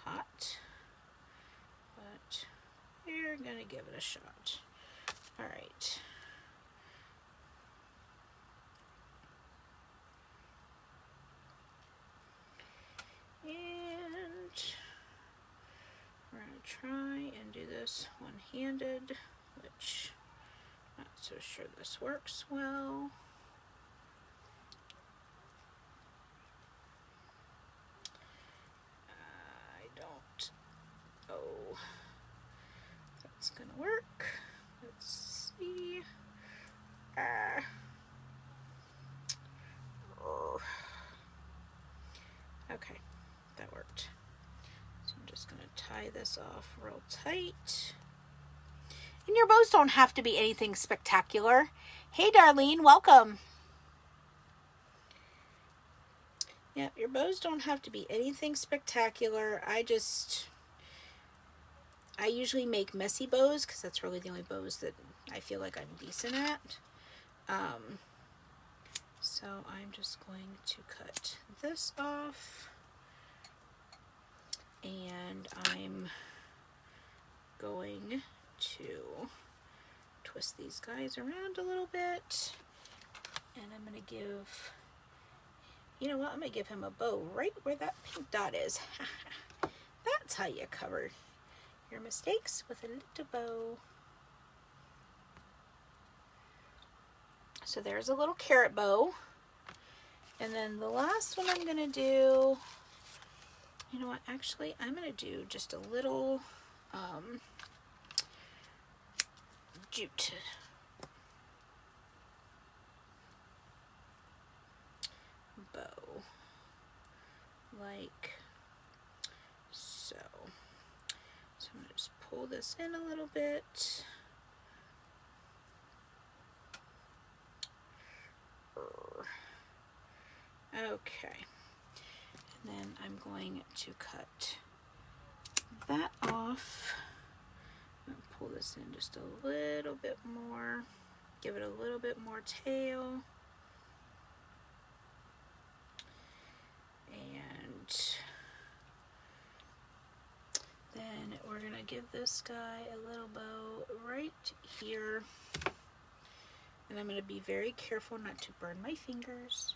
[SPEAKER 1] hot, but we're gonna give it a shot. All right. And we're going to try and do this one-handed, which I'm not so sure this works well. I don't know if that's going to work. Let's see. Okay. That worked. So I'm just going to tie this off real tight. And your bows don't have to be anything spectacular. Hey, Darlene, welcome. Yeah, your bows don't have to be anything spectacular. I usually make messy bows because that's really the only bows that I feel like I'm decent at. So I'm just going to cut this off. And I'm going to twist these guys around a little bit. And I'm going to give, you know what, I'm going to give him a bow right where that pink dot is. That's how you cover your mistakes, with a little bow. So there's a little carrot bow. And then the last one I'm going to do, you know what, actually, I'm going to do just a little jute. Bow. Like so. So I'm going to just pull this in a little bit. Okay. And then I'm going to cut that off. I'm going to pull this in just a little bit more, give it a little bit more tail. And then we're going to give this guy a little bow right here. And I'm going to be very careful not to burn my fingers.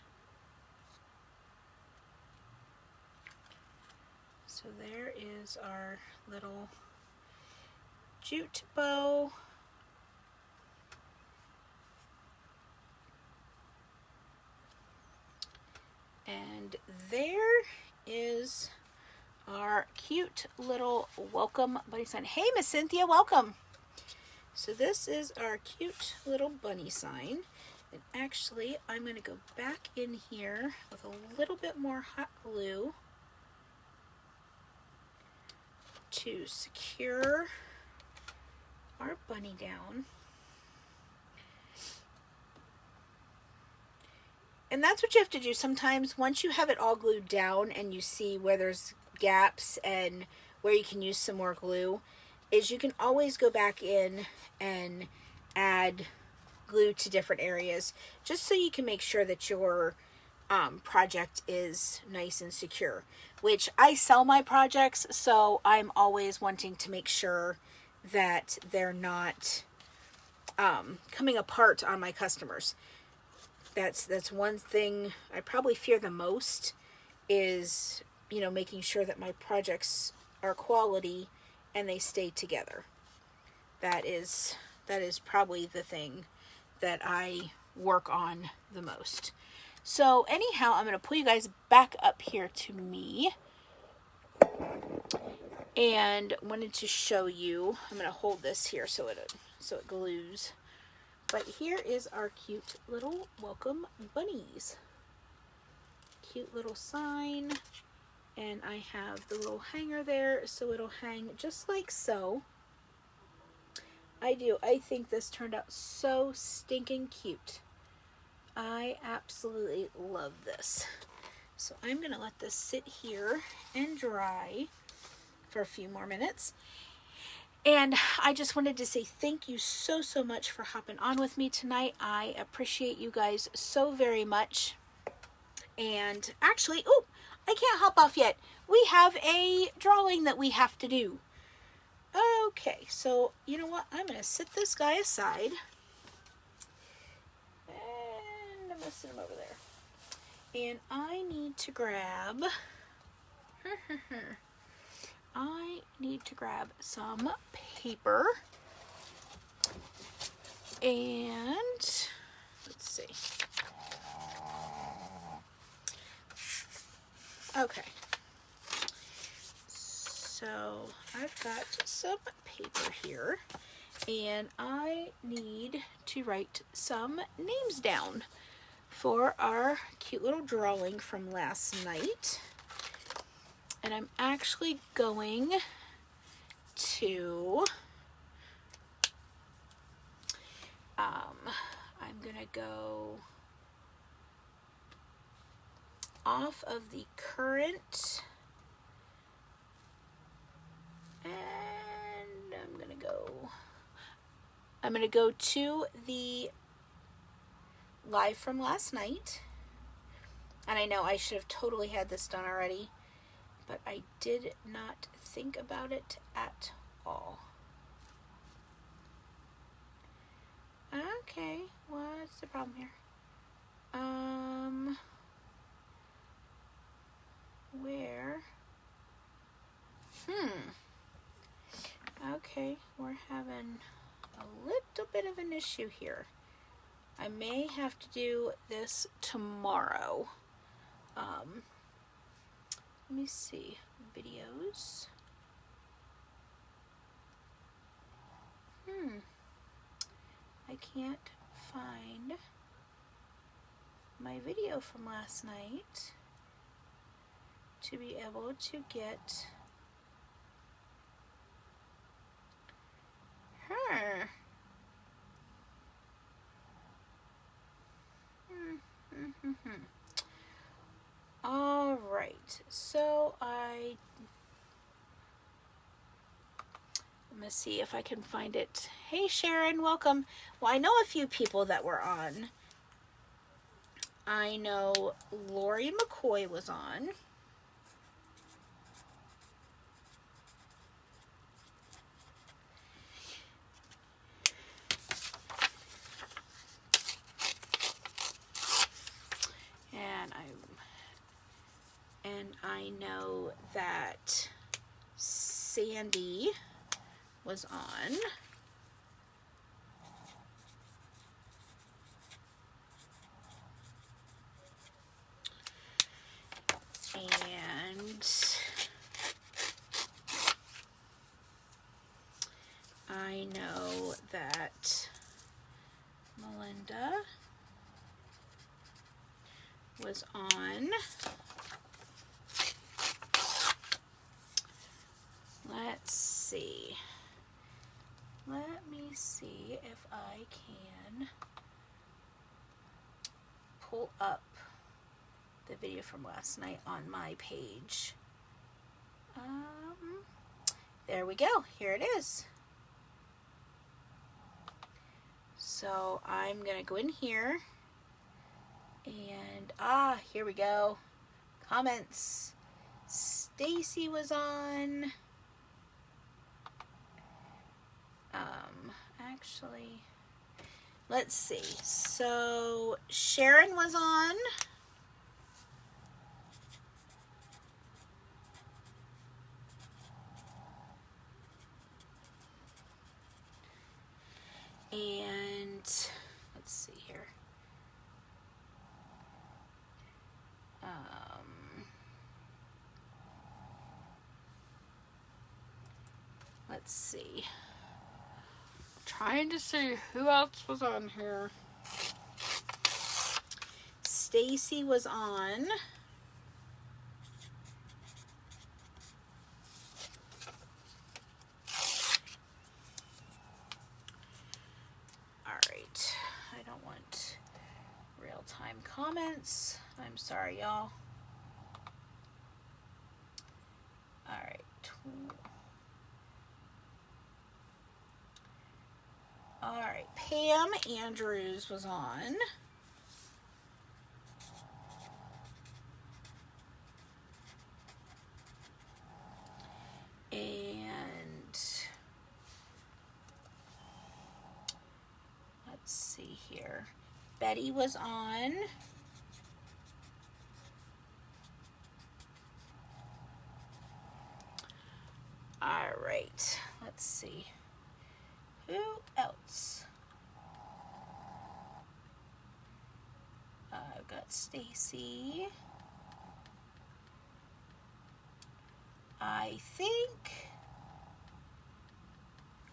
[SPEAKER 1] So there is our little jute bow. And there is our cute little welcome bunny sign. Hey, Miss Cynthia, welcome. So this is our cute little bunny sign. And actually, I'm going to go back in here with a little bit more hot glue to secure our bunny down. And that's what you have to do sometimes. Once you have it all glued down and you see where there's gaps and where you can use some more glue, is you can always go back in and add glue to different areas, just so you can make sure that your project is nice and secure. Which I sell my projects, so I'm always wanting to make sure that they're not coming apart on my customers. That's one thing I probably fear the most, is, you know, making sure that my projects are quality and they stay together. That is probably the thing that I work on the most. So anyhow, I'm going to pull you guys back up here to me, and wanted to show you. I'm going to hold this here so it glues. But here is our cute little welcome bunnies. Cute little sign. And I have the little hanger there, so it'll hang just like so. I think this turned out so stinking cute. I absolutely love this. So I'm going to let this sit here and dry for a few more minutes. And I just wanted to say thank you so much for hopping on with me tonight. I appreciate you guys so very much. And actually, oh, I can't hop off yet. We have a drawing that we have to do. Okay, so you know what? I'm going to set this guy aside. And I'm going to set him over there. And I need to grab... some paper. And let's see. Okay. So I've got some paper here, and I need to write some names down for our cute little drawing from last night. And I'm actually going to, I'm gonna go off of the current, and I'm gonna go to the live from last night. And I know I should have totally had this done already, but I did not think about it at all. Okay, what's the problem here? Where? Okay, we're having a little bit of an issue here. I may have to do this tomorrow. Let me see. Videos. I can't find my video from last night to be able to get her. All right. so I'm gonna see if I can find it. Hey Sharon, welcome. Well, I know a few people that were on. I know Lori McCoy was on. And I know that Sandy was on. And I know that Melinda was on. Let's see. Let me see if I can pull up the video from last night on my page. There we go. Here it is. So I'm going to go in here and here we go. Comments. Stacy was on. Actually, let's see. So Sharon was on. And let's see here. Let's see. Trying to see who else was on here. Stacy was on. Alright. I don't want real-time comments. I'm sorry, y'all. Alright. Alright, Pam Andrews was on. And let's see here. Betty was on. Alright, let's see. Who else? I've got Stacy. I think.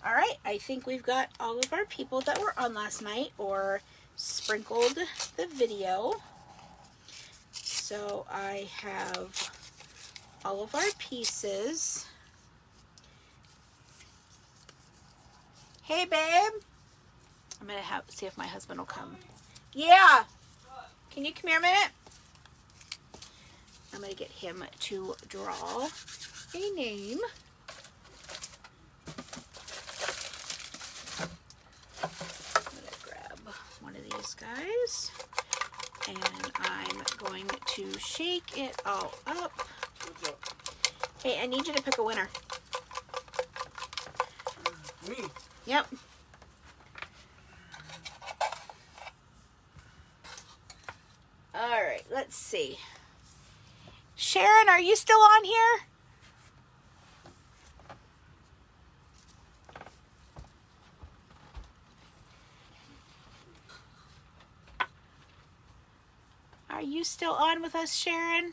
[SPEAKER 1] All right, I think we've got all of our people that were on last night or sprinkled the video. So I have all of our pieces. Hey, babe. I'm going to see if my husband will come. Yeah. Can you come here a minute? I'm going to get him to draw a name. I'm going to grab one of these guys. And I'm going to shake it all up. Hey, I need you to pick a winner.
[SPEAKER 2] Me?
[SPEAKER 1] Yep. All right, let's see. Sharon, are you still on here? Are you still on with us, Sharon?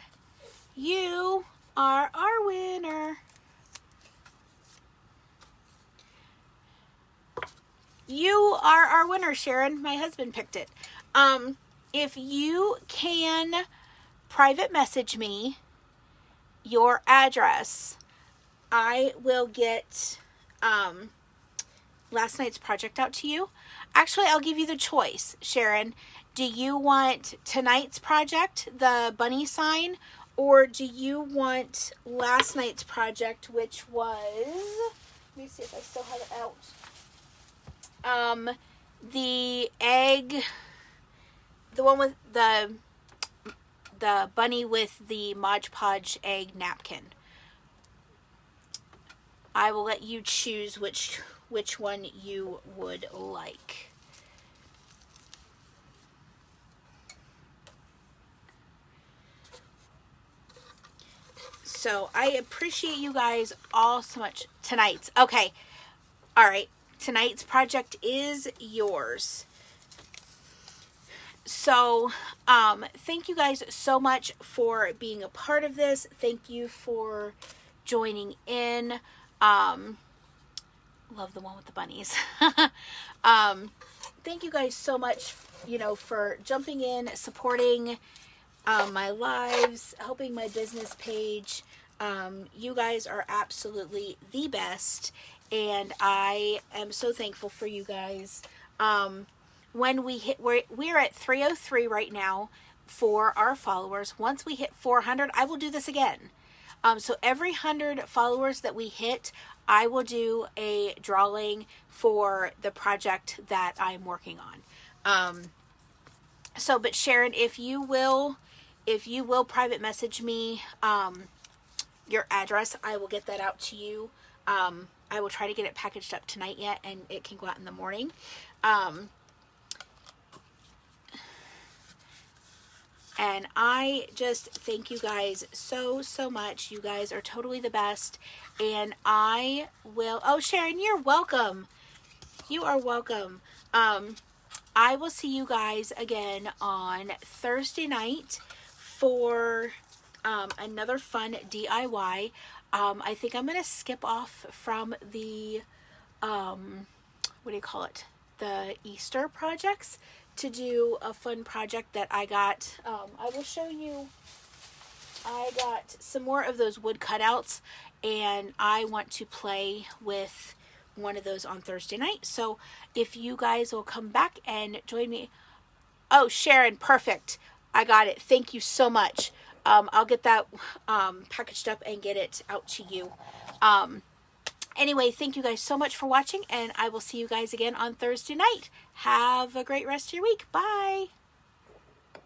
[SPEAKER 1] You are our winner. You are our winner, Sharon. My husband picked it. If you can private message me your address, I will get last night's project out to you. Actually, I'll give you the choice, Sharon. Do you want tonight's project, the bunny sign, Or do you want last night's project, which was, let me see if I still have it out. The egg, the one with the bunny with the Mod Podge egg napkin. I will let you choose which one you would like. So I appreciate you guys all so much. Tonight's, okay, all right, tonight's project is yours. So thank you guys so much for being a part of this. Thank you for joining in. Love the one with the bunnies. Thank you guys so much, for jumping in, supporting my lives, helping my business page. You guys are absolutely the best, and I am so thankful for you guys. When we're at 303 right now for our followers. Once we hit 400, I will do this again. So every 100 followers that we hit, I will do a drawing for the project that I'm working on. But Sharon, if you will private message me your address, I will get that out to you. I will try to get it packaged up tonight yet, and it can go out in the morning. And I just thank you guys so much. You guys are totally the best. And I will, oh, Sharon, you're welcome. You are welcome. I will see you guys again on Thursday night for another fun DIY. I think I'm going to skip off from the, what do you call it? The Easter projects to do a fun project that I got. I will show you. I got some more of those wood cutouts, and I want to play with one of those on Thursday night. So if you guys will come back and join me. Oh, Sharon, perfect. I got it. Thank you so much. I'll get that packaged up and get it out to you. Anyway, thank you guys so much for watching, and I will see you guys again on Thursday night. Have a great rest of your week. Bye.